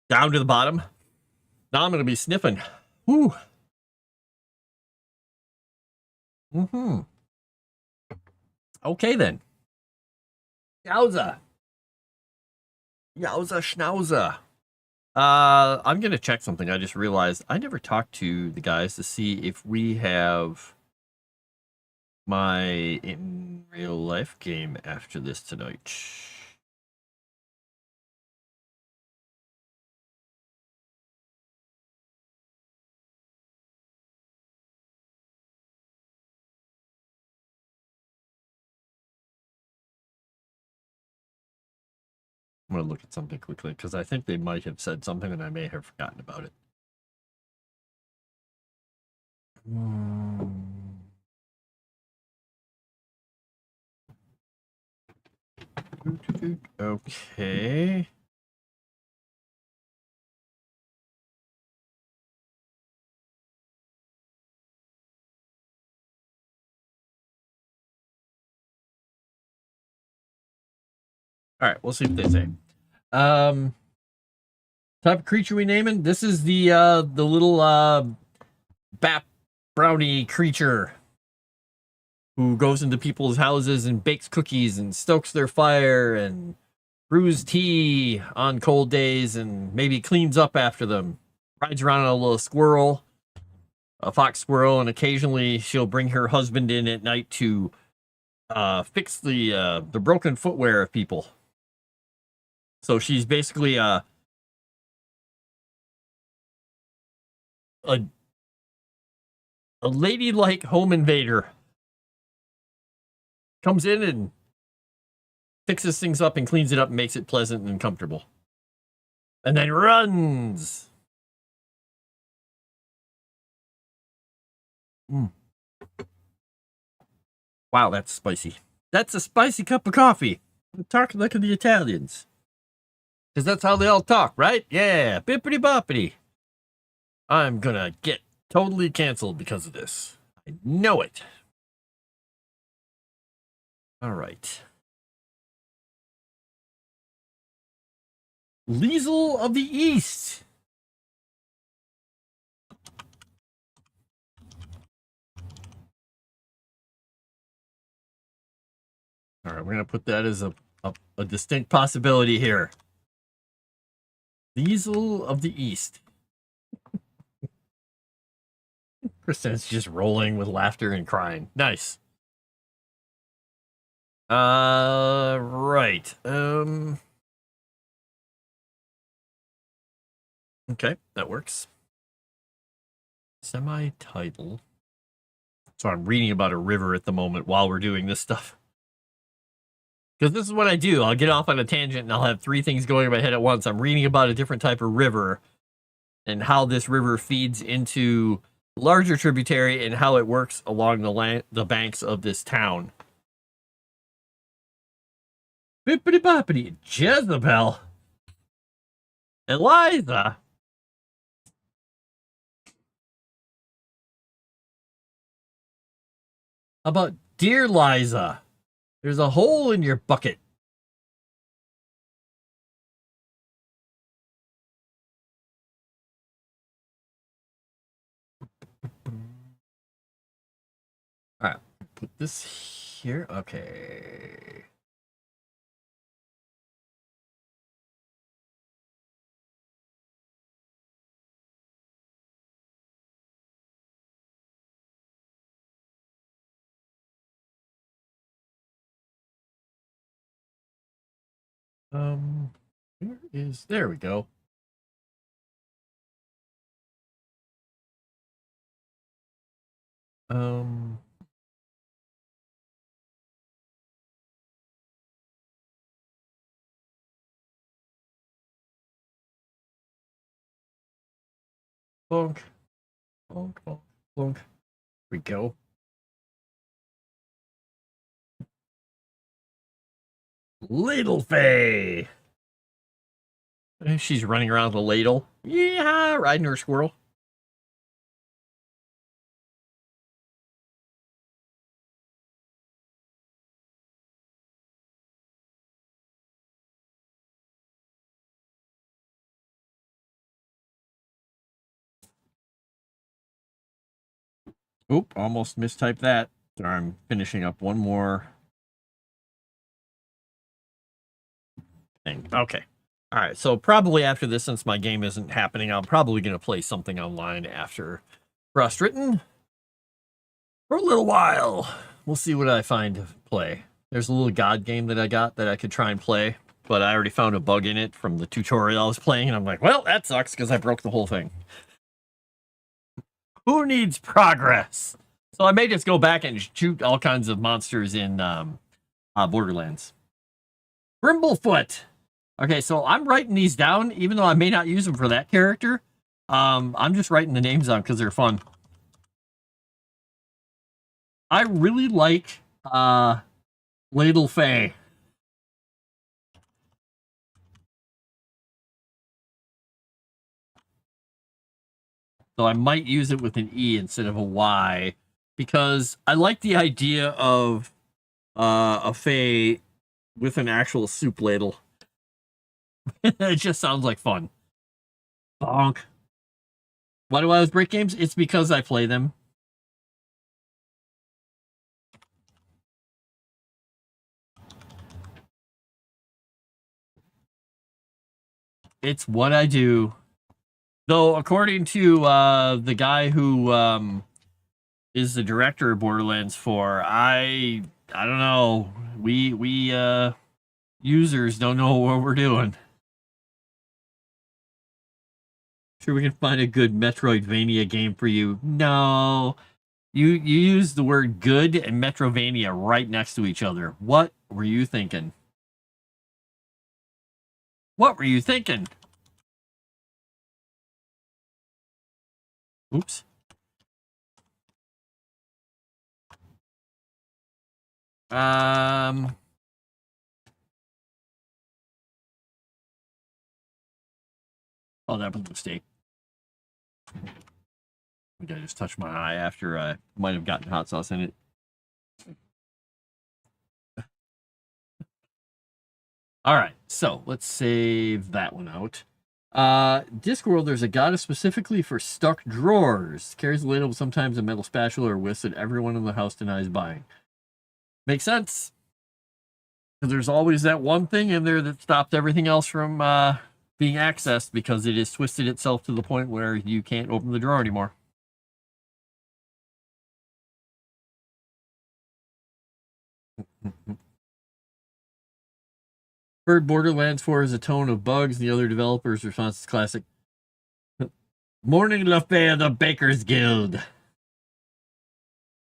Down to the bottom. Now I'm gonna be sniffing. Whew. Okay then. Yowza. Yowza schnauza. I'm gonna check something. I just realized I never talked to the guys to see if we have my in real life game after this tonight. I'm gonna look at something quickly because I think they might have said something and I may have forgotten about it. Okay. All right, we'll see what they say. Type of creature we naming? This is the little bap brownie creature who goes into people's houses and bakes cookies and stokes their fire and brews tea on cold days and maybe cleans up after them. Rides around on a little squirrel, a fox squirrel, and occasionally she'll bring her husband in at night to fix the broken footwear of people. So she's basically a ladylike home invader. Comes in and fixes things up and cleans it up and makes it pleasant and comfortable. And then runs. Wow, that's spicy. That's a spicy cup of coffee. I'm talking like the Italians. Because that's how they all talk, right? Yeah, bippity boppity. I'm gonna get totally canceled because of this. I know it. All right. Liesel of the East. All right, we're going to put that as a distinct possibility here. Liesel of the East. Kristen's just rolling with laughter and crying. Nice. Right. Okay, that works. Semi-title. So I'm reading about a river at the moment while we're doing this stuff. Because this is what I do. I'll get off on a tangent and I'll have three things going in my head at once. I'm reading about a different type of river and how this river feeds into larger tributary and how it works along the banks of this town. Bippity boppity, Jezebel. Eliza. How about Dear Liza? There's a hole in your bucket. All right, put this here. Okay. There we go. Um. Bonk. Bonk, bonk, bonk. We go. Ladle Faye. She's running around with a ladle. Yeah, riding her squirrel. Oop, almost mistyped that. So I'm finishing up one more thing. Okay. All right. So probably after this, since my game isn't happening, I'm probably going to play something online after Frostewritten for a little while. We'll see what I find to play. There's a little god game that I got that I could try and play, but I already found a bug in it from the tutorial I was playing, and I'm like, well, that sucks because I broke the whole thing. Who needs progress? So I may just go back and shoot all kinds of monsters in Borderlands. Brimblefoot. Okay, so I'm writing these down, even though I may not use them for that character. I'm just writing the names down because they're fun. I really like Ladle Faye. So I might use it with an E instead of a Y because I like the idea of a Faye with an actual soup ladle. It just sounds like fun. Bonk. Why do I always break games? It's because I play them. It's what I do. Though, according to the guy who is the director of Borderlands 4, I don't know. We users don't know what we're doing. Sure, we can find a good Metroidvania game for you. No, you use the word good and Metrovania right next to each other. What were you thinking? What were you thinking? Oops. Oh, that was a mistake. I think I just touched my eye after I might have gotten hot sauce in it. All right, so let's save that one out. Discworld, there's a goddess specifically for stuck drawers. Carries a ladle, sometimes a metal spatula or whisk that everyone in the house denies buying. Makes sense. Because there's always that one thing in there that stopped everything else from being accessed because it has twisted itself to the point where you can't open the drawer anymore. Heard Borderlands 4 is a tone of bugs. The other developers' response is classic. Morning Le Fay of the Bakers Guild.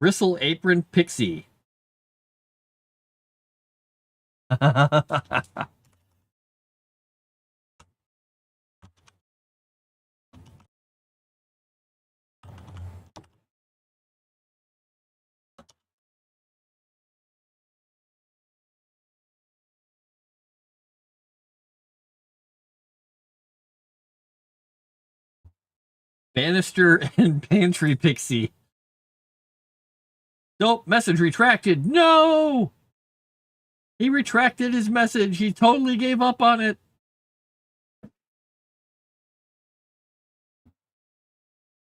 Bristle Apron Pixie. Bannister and Pantry Pixie. Nope, message retracted. No! He retracted his message. He totally gave up on it.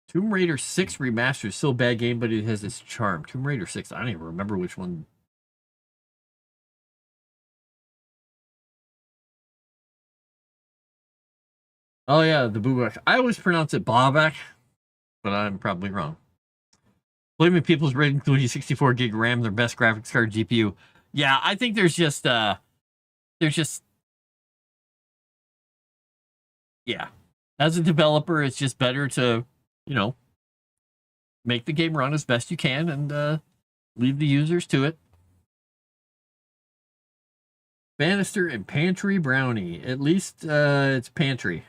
Tomb Raider 6 Remastered is still a bad game, but it has its charm. Tomb Raider 6, I don't even remember which one. Oh, yeah, the Bubak. I always pronounce it Bobak, but I'm probably wrong. Blaming people's rating, including 64 gig RAM, their best graphics card GPU. Yeah, I think there's just, yeah. As a developer, it's just better to, make the game run as best you can and leave the users to it. Banister and Pantry Brownie. At least it's Pantry.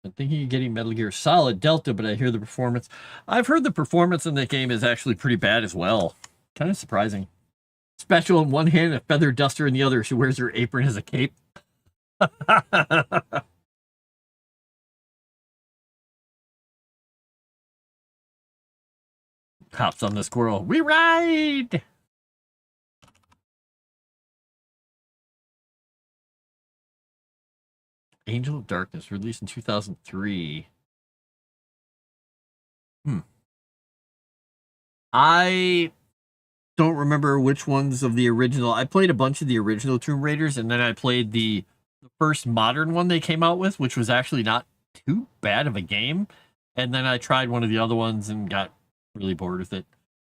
I'm thinking of getting Metal Gear Solid Delta, but I hear the performance. I've heard the performance in that game is actually pretty bad as well. Kind of surprising. Special in one hand, a feather duster in the other. She wears her apron as a cape. Hops on the squirrel. We ride! Angel of Darkness, released in 2003. I don't remember which ones of the original. I played a bunch of the original Tomb Raiders, and then I played the first modern one they came out with, which was actually not too bad of a game. And then I tried one of the other ones and got really bored with it.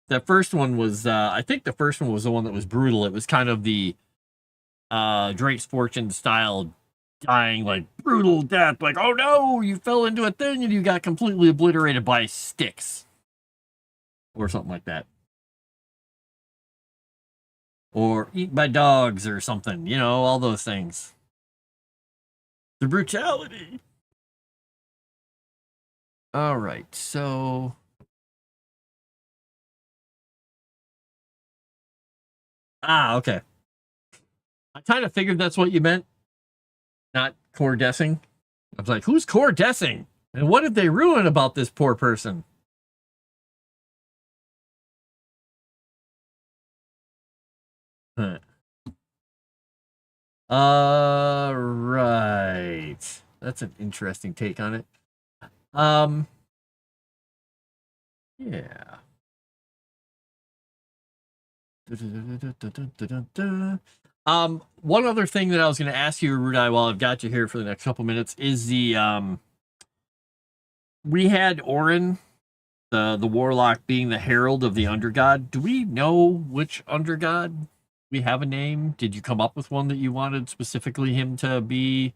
That first one was, I think the first one was the one that was brutal. It was kind of the Drake's Fortune style, dying like brutal death. Like, oh no, you fell into a thing and you got completely obliterated by sticks. Or something like that. Or eat by dogs or something. You know, all those things. The brutality. All right, so... okay. I kind of figured that's what you meant. Not core-dessing. I was like, who's core-dessing? And what did they ruin about this poor person? Right. That's an interesting take on it. Yeah. One other thing that I was going to ask you, Erudia, while I've got you here for the next couple minutes, is the we had Orin, the warlock, being the herald of the undergod. Do we know which undergod? We have a name? Did you come up with one that you wanted specifically him to be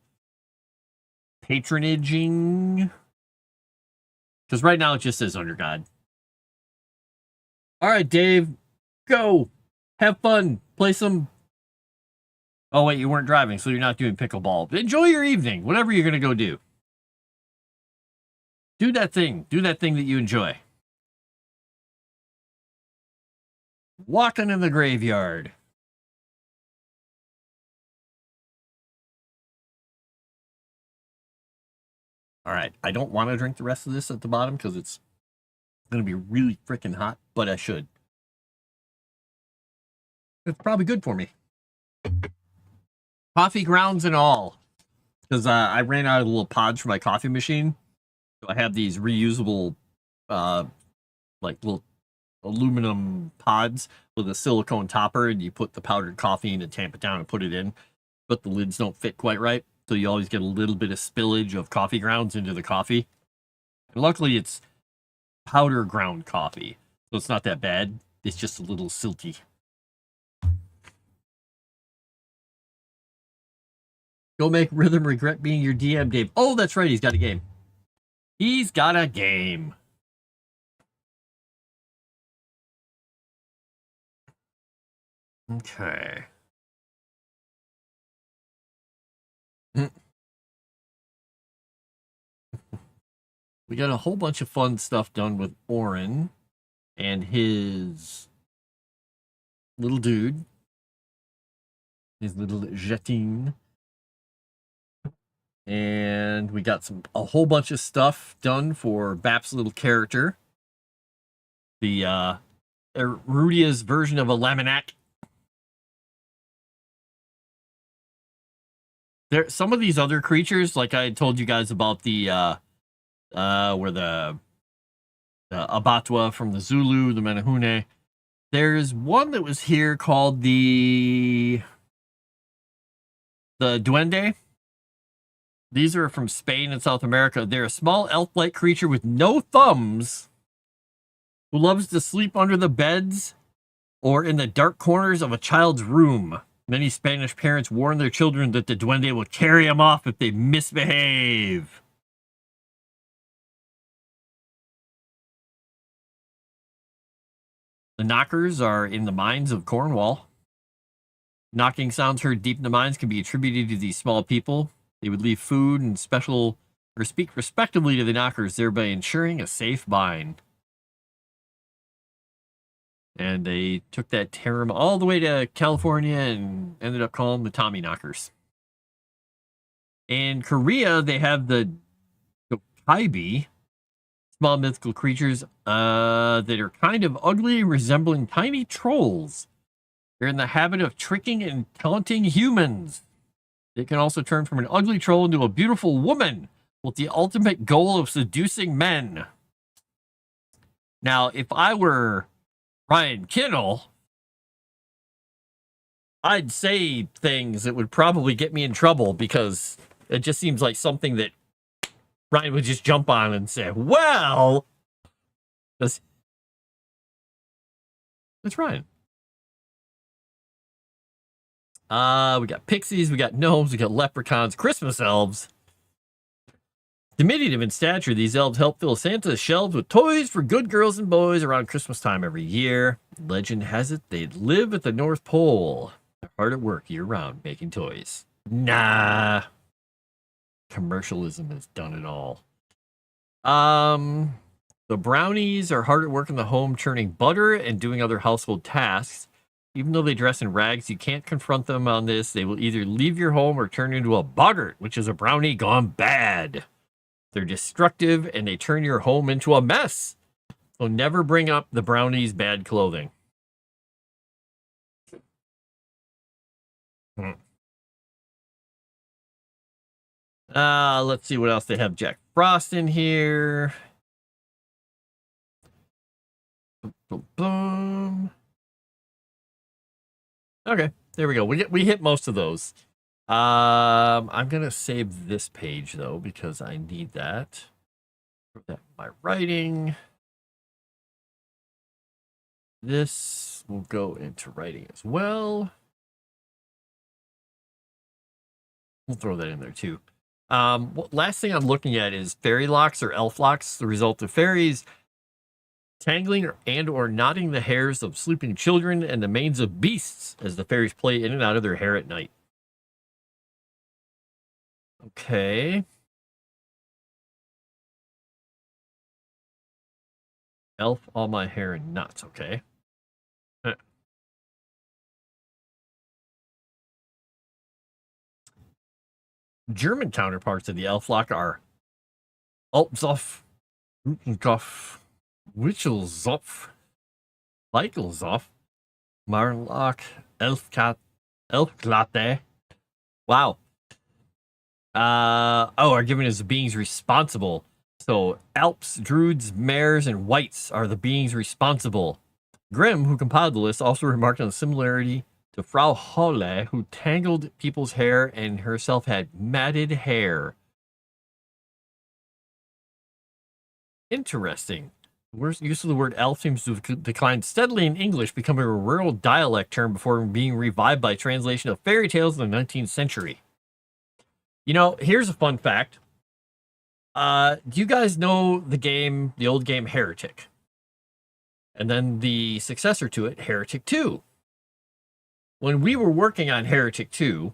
patronaging? Because right now it just says undergod. All right, Dave, go. Have fun. Play some... Oh, wait, you weren't driving, so you're not doing pickleball. Enjoy your evening, whatever you're going to go do. Do that thing. Do that thing that you enjoy. Walking in the graveyard. All right, I don't want to drink the rest of this at the bottom because it's going to be really freaking hot, but I should. It's probably good for me. Coffee grounds and all. Because I ran out of the little pods for my coffee machine. So I have these reusable, like little aluminum pods with a silicone topper, and you put the powdered coffee in and tamp it down and put it in. But the lids don't fit quite right. So you always get a little bit of spillage of coffee grounds into the coffee. And luckily it's powder ground coffee. So it's not that bad. It's just a little silty. Go make Rhythm regret being your DM, Dave. Oh, that's right. He's got a game. He's got a game. Okay. We got a whole bunch of fun stuff done with Orin and his little dude. His little Jetine. And we got a whole bunch of stuff done for Bap's little character. The Erudia's version of a Laminac. Some of these other creatures, like I told you guys about the where the Abatwa from the Zulu, the Menahune. There's one that was here called the Duende. These are from Spain and South America. They're a small elf-like creature with no thumbs who loves to sleep under the beds or in the dark corners of a child's room. Many Spanish parents warn their children that the duende will carry them off if they misbehave. The knockers are in the mines of Cornwall. Knocking sounds heard deep in the mines can be attributed to these small people. They would leave food and special or speak respectively to the knockers, thereby ensuring a safe mine. And they took that term all the way to California and ended up calling them the Tommy knockers. In Korea, they have the Dokaibi, small mythical creatures that are kind of ugly, resembling tiny trolls. They're in the habit of tricking and taunting humans. They can also turn from an ugly troll into a beautiful woman with the ultimate goal of seducing men. Now, if I were Ryan Kinnell, I'd say things that would probably get me in trouble because it just seems like something that Ryan would just jump on and say, well, that's Ryan. We got pixies, we got gnomes, we got leprechauns, Christmas elves. Diminutive in stature, these elves help fill Santa's shelves with toys for good girls and boys around Christmas time every year. Legend has it they live at the North Pole. They're hard at work year-round making toys. Nah. Commercialism has done it all. The brownies are hard at work in the home churning butter and doing other household tasks. Even though they dress in rags, you can't confront them on this. They will either leave your home or turn into a boggart, which is a brownie gone bad. They're destructive and they turn your home into a mess. So never bring up the brownies' bad clothing. Let's see what else they have. Jack Frost in here. Boom. Okay, there we go. We hit most of those. I'm gonna save this page though because I need that. Put that in my writing. This will go into writing as well. We'll throw that in there too. Last thing I'm looking at is fairy locks or elf locks, the result of fairies tangling or knotting the hairs of sleeping children and the manes of beasts as the fairies play in and out of their hair at night. Okay. Elf all my hair in knots, okay. German counterparts of the elf lock are Alpzoff, Rutenkopf, Wichelzopf, Leichelzopf, Marlock, Elfklatte. Wow. Are given as the beings responsible. So Alps, Druids, Mares, and Wights are the beings responsible. Grimm, who compiled the list, also remarked on the similarity to Frau Holle, who tangled people's hair and herself had matted hair. Interesting. Use of the word elf seems to have declined steadily in English, becoming a rural dialect term before being revived by translation of fairy tales in the 19th century. You know, here's a fun fact. Do you guys know the old game Heretic? And then the successor to it, Heretic 2. When we were working on Heretic 2,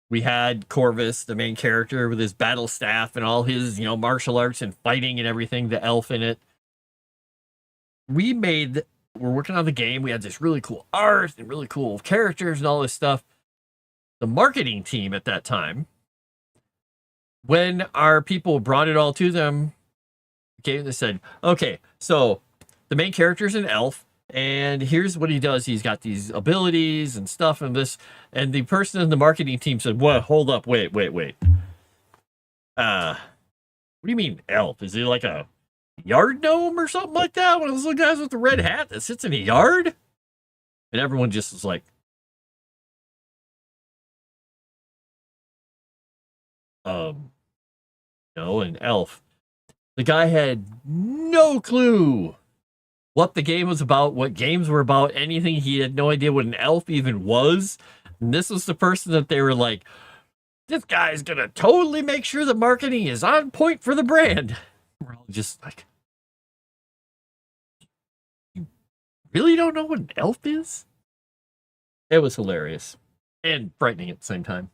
we had Corvus, the main character, with his battle staff and all his, martial arts and fighting and everything, the elf in it. We're working on the game. We had this really cool art and really cool characters and all this stuff. The marketing team at that time, when our people brought it all to them, they said, okay, so the main character is an elf, and here's what he does. He's got these abilities and stuff and this. And the person in the marketing team said, well, hold up, wait. What do you mean elf? Is he like a yard gnome or something like that? One of those little guys with the red hat that sits in a yard? And everyone just was like, no, an elf. The guy had no clue what the game was about, what games were about, anything. He had no idea what an elf even was. And this was the person that they were like, this guy's gonna totally make sure the marketing is on point for the brand. We're all just like, you really don't know what an elf is? It was hilarious and frightening at the same time.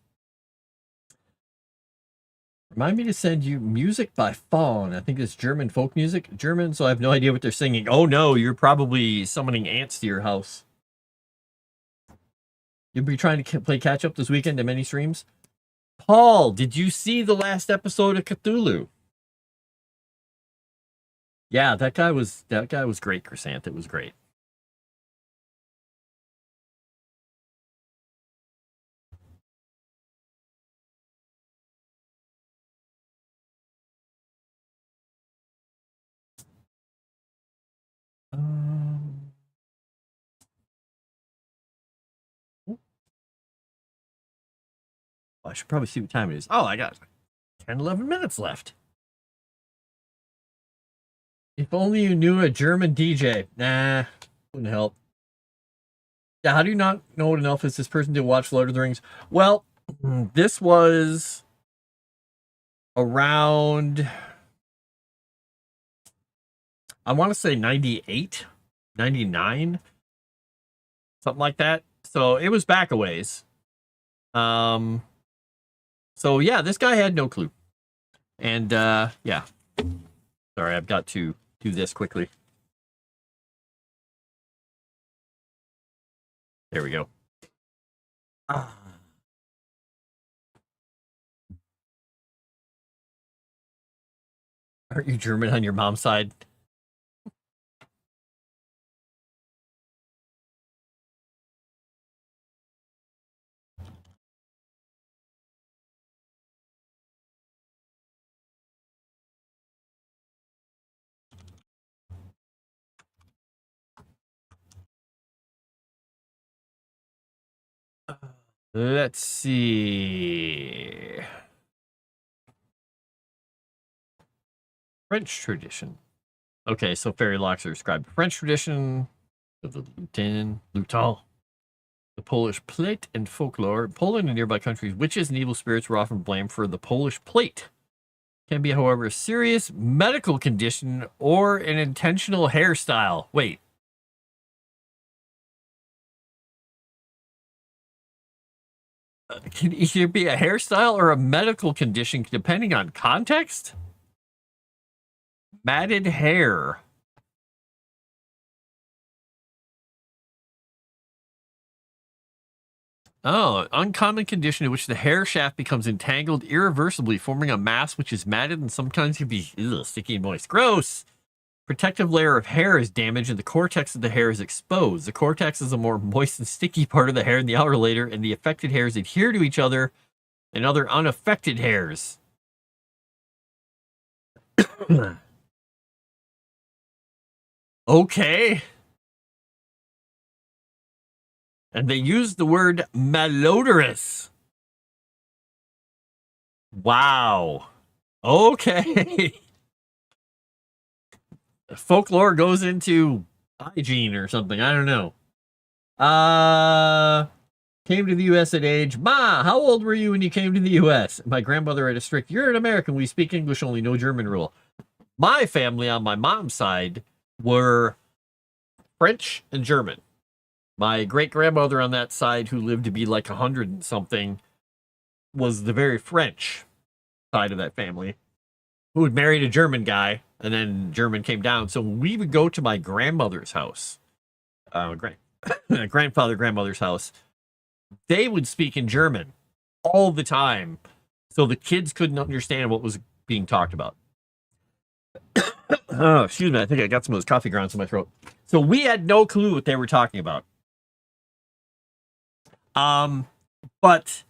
Remind me to send you music by Fawn. I think it's German folk music. German, so I have no idea what they're singing. Oh no, you're probably summoning ants to your house. You'll be trying to play catch up this weekend in many streams. Paul, did you see the last episode of Cthulhu? Yeah, that guy was great, Chrysant. It was great. I should probably see what time it is. Oh, I got 10, 11 minutes left. If only you knew a German DJ. Nah, wouldn't help. Yeah, how do you not know what an elf is? This person did watch Lord of the Rings. Well, this was around, I want to say 98, 99, something like that. So it was back a ways. So yeah, this guy had no clue. And yeah. Sorry, I've got to do this quickly. There we go. Aren't you German on your mom's side? Let's see. French tradition. Okay, so fairy locks are described. French tradition of the lutin, the Polish plate, and folklore. Poland and nearby countries, witches and evil spirits were often blamed for the Polish plate. Can be, however, a serious medical condition or an intentional hairstyle. Wait. Can either be a hairstyle or a medical condition, depending on context? Matted hair. Oh, uncommon condition in which the hair shaft becomes entangled irreversibly, forming a mass which is matted and sometimes can be sticky and moist. Gross! Protective layer of hair is damaged and the cortex of the hair is exposed. The cortex is a more moist and sticky part of the hair than the outer layer, and the affected hairs adhere to each other and other unaffected hairs. Okay. And they use the word malodorous. Wow. Okay. Folklore goes into hygiene or something. I don't know. Came to the U.S. at age. Ma, how old were you when you came to the U.S.? My grandmother had a strict, you're an American, we speak English only, no German rule. My family on my mom's side were French and German. My great-grandmother on that side, who lived to be like 100 and something, was the very French side of that family, who had married a German guy, and then German came down. So when we would go to my grandmother's house, grandmother's house, they would speak in German all the time. So the kids couldn't understand what was being talked about. Oh, excuse me. I think I got some of those coffee grounds in my throat. So we had no clue what they were talking about. But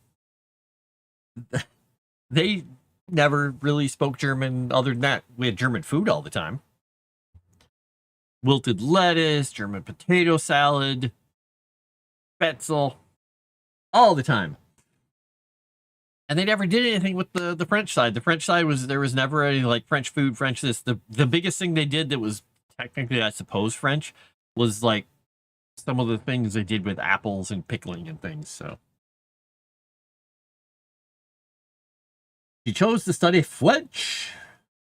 they never really spoke German other than that. We had German food all the time. Wilted lettuce, German potato salad, Spätzle, all the time. And they never did anything with the French side. The French side there was never any like French food, French this. The biggest thing they did that was technically, I suppose, French was like some of the things they did with apples and pickling and things. So She chose to study French.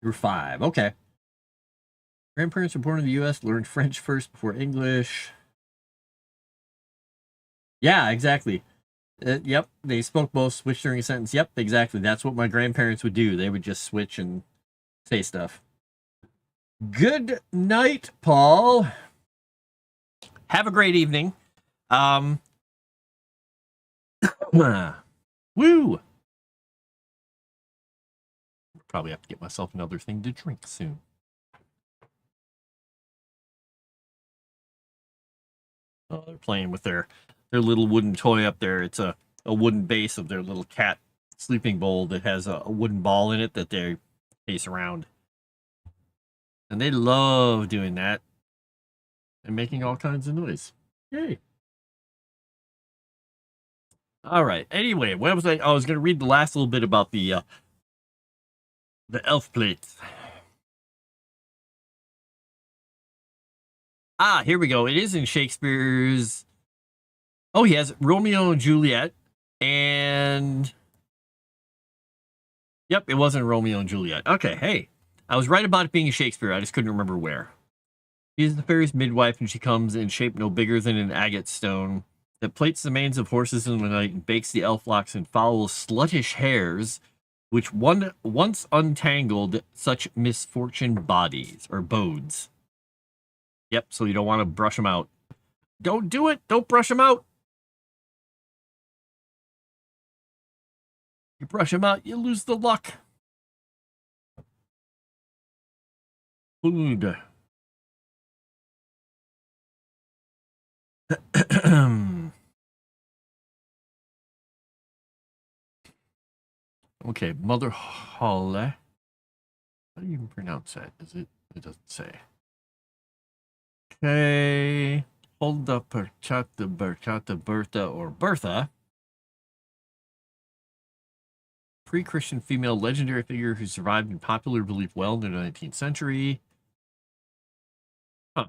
You're 5. Okay. Grandparents were born in the U.S., learned French first before English. Yeah, exactly. Yep, they spoke both, switched during a sentence. Yep, exactly. That's what my grandparents would do. They would just switch and say stuff. Good night, Paul. Have a great evening. Woo! Probably have to get myself another thing to drink soon. Oh, they're playing with their little wooden toy up there. It's a wooden base of their little cat sleeping bowl that has a wooden ball in it that they chase around. And they love doing that and making all kinds of noise. Yay. All right. Anyway, what was I was going to read the last little bit about the elf plates. Ah, here we go. It is in Shakespeare's. Oh, he has Romeo and Juliet, and yep, it wasn't Romeo and Juliet. Okay, hey, I was right about it being in Shakespeare. I just couldn't remember where. She is the fairy's midwife, and she comes in shape no bigger than an agate stone that plates the manes of horses in the night and bakes the elf locks and foul sluttish hairs, which once untangled such misfortune bodies or bodes. Yep, so you don't want to brush them out. Don't do it. Don't brush them out. You brush them out, you lose the luck. Food. Okay, Mother Holle. How do you even pronounce that? It doesn't say. Okay. Hulda Perchata Bertha or Bertha. Pre-Christian female legendary figure who survived in popular belief well into the 19th century. Huh.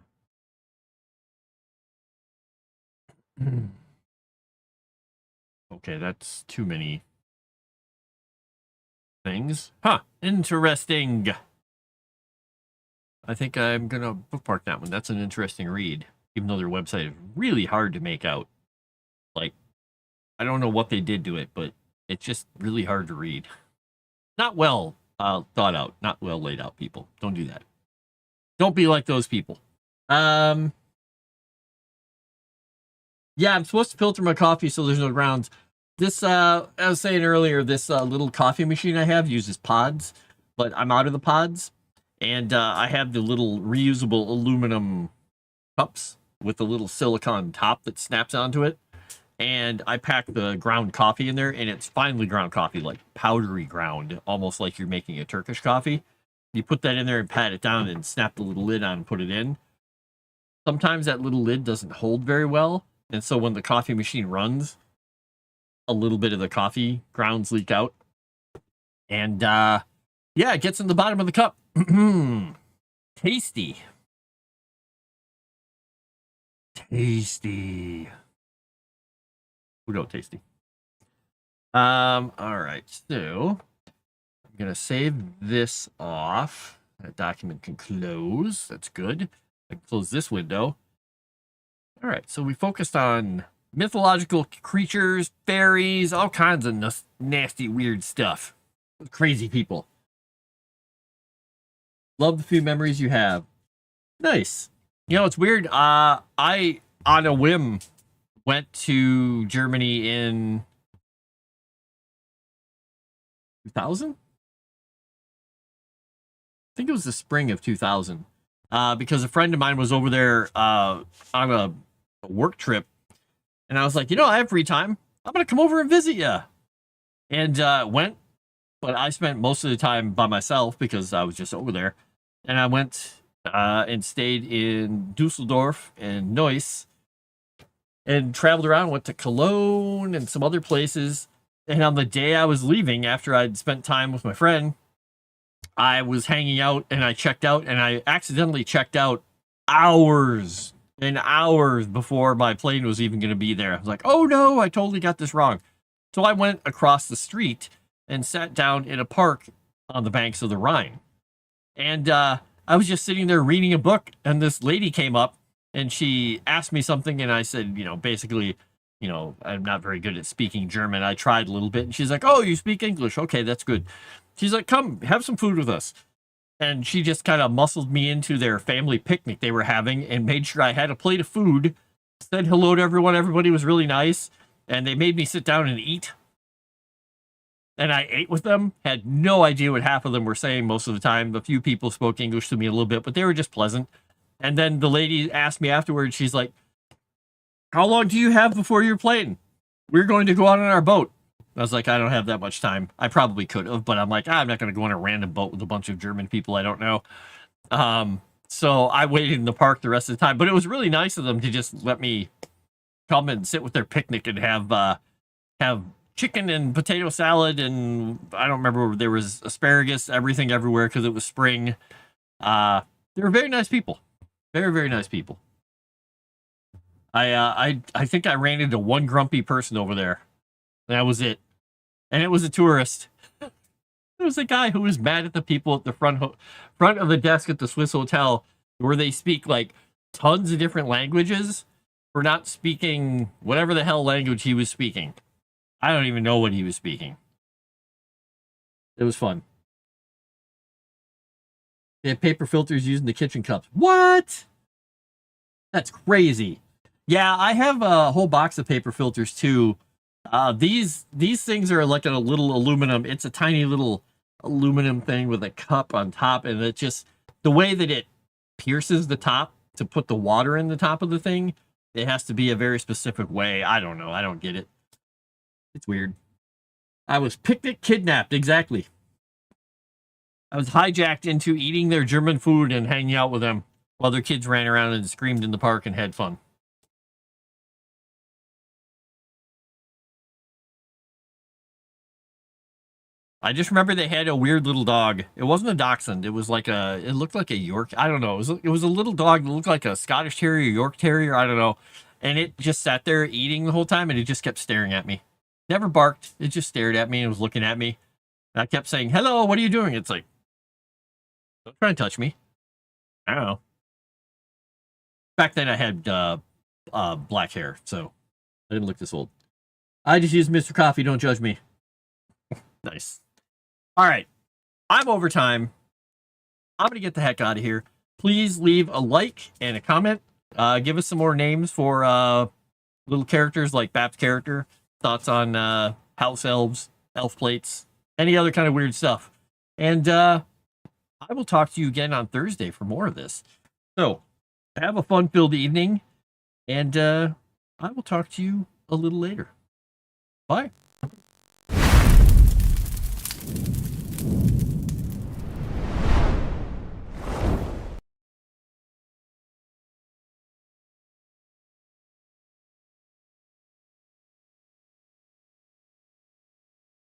Okay, that's too many things. Huh, interesting. I think I'm going to bookmark that one. That's an interesting read, even though their website is really hard to make out. Like, I don't know what they did to it, but it's just really hard to read. Not well thought out, not well laid out, people. Don't do that. Don't be like those people. Yeah, I'm supposed to filter my coffee so there's no grounds. This, I was saying earlier, this little coffee machine I have uses pods, but I'm out of the pods. And I have the little reusable aluminum cups with the little silicone top that snaps onto it. And I pack the ground coffee in there, and it's finely ground coffee, like powdery ground, almost like you're making a Turkish coffee. You put that in there and pat it down and snap the little lid on and put it in. Sometimes that little lid doesn't hold very well, and so when the coffee machine runs, a little bit of the coffee grounds leak out. And yeah, it gets in the bottom of the cup. Tasty. Tasty. Udo tasty. All right, so I'm gonna save this off. That document can close. That's good. I can close this window. All right, so we focused on mythological creatures, fairies, all kinds of nasty, weird stuff. Crazy people. Love the few memories you have. Nice. You know, it's weird. I, on a whim, went to Germany in 2000? I think it was the spring of 2000. Because a friend of mine was over there on a work trip. And I was like, you know, I have free time. I'm going to come over and visit you. And went. But I spent most of the time by myself because I was just over there. And I went and stayed in Dusseldorf and Neuss. And traveled around, went to Cologne and some other places. And on the day I was leaving, after I'd spent time with my friend, I was hanging out and I checked out, and I accidentally checked out hours and hours before my plane was even going to be there. I was like, oh no, I totally got this wrong. So I went across the street and sat down in a park on the banks of the Rhine. And I was just sitting there reading a book, and this lady came up and she asked me something, and I said, basically, I'm not very good at speaking German. I tried a little bit, and she's like, "Oh, you speak English? Okay, that's good." She's like, "Come, have some food with us." And she just kind of muscled me into their family picnic they were having and made sure I had a plate of food, said hello to everyone. Everybody was really nice, and they made me sit down and eat. And I ate with them, had no idea what half of them were saying most of the time. A few people spoke English to me a little bit, but they were just pleasant. And then the lady asked me afterwards, she's like, "How long do you have before you're playing? We're going to go out on our boat." I was like, "I don't have that much time." I probably could have, but I'm like, I'm not going to go on a random boat with a bunch of German people I don't know. So I waited in the park the rest of the time, but it was really nice of them to just let me come and sit with their picnic and have chicken and potato salad, and I don't remember, there was asparagus, everything everywhere because it was spring. They were very nice people, very, very nice people. I think I ran into one grumpy person over there. That was it, and it was a tourist. It was a guy who was mad at the people at the front of the desk at the Swiss hotel, where they speak like tons of different languages, for not speaking whatever the hell language he was speaking. I don't even know what he was speaking. It was fun. They had paper filters using the kitchen cups. What? That's crazy. Yeah, I have a whole box of paper filters too. These things are like a little aluminum. It's a tiny little aluminum thing with a cup on top, and it just, the way that it pierces the top to put the water in the top of the thing, it has to be a very specific way. I don't know. I don't get it. It's weird. I was picnic kidnapped, exactly. I was hijacked into eating their German food and hanging out with them while their kids ran around and screamed in the park and had fun. I just remember they had a weird little dog. It wasn't a dachshund. It was like it looked like a York. I don't know. It was a little dog that looked like a Scottish Terrier, York Terrier. I don't know. And it just sat there eating the whole time, and it just kept staring at me. Never barked. It just stared at me and was looking at me. And I kept saying, "Hello, what are you doing?" It's like, don't try and touch me. I don't know. Back then I had black hair, so I didn't look this old. I just used Mr. Coffee. Don't judge me. Nice. All right. I'm over time. I'm going to get the heck out of here. Please leave a like and a comment. Give us some more names for little characters like Bap's character. Thoughts on house elves, elf plates, any other kind of weird stuff. And I will talk to you again on Thursday for more of this. So have a fun-filled evening, and I will talk to you a little later. Bye.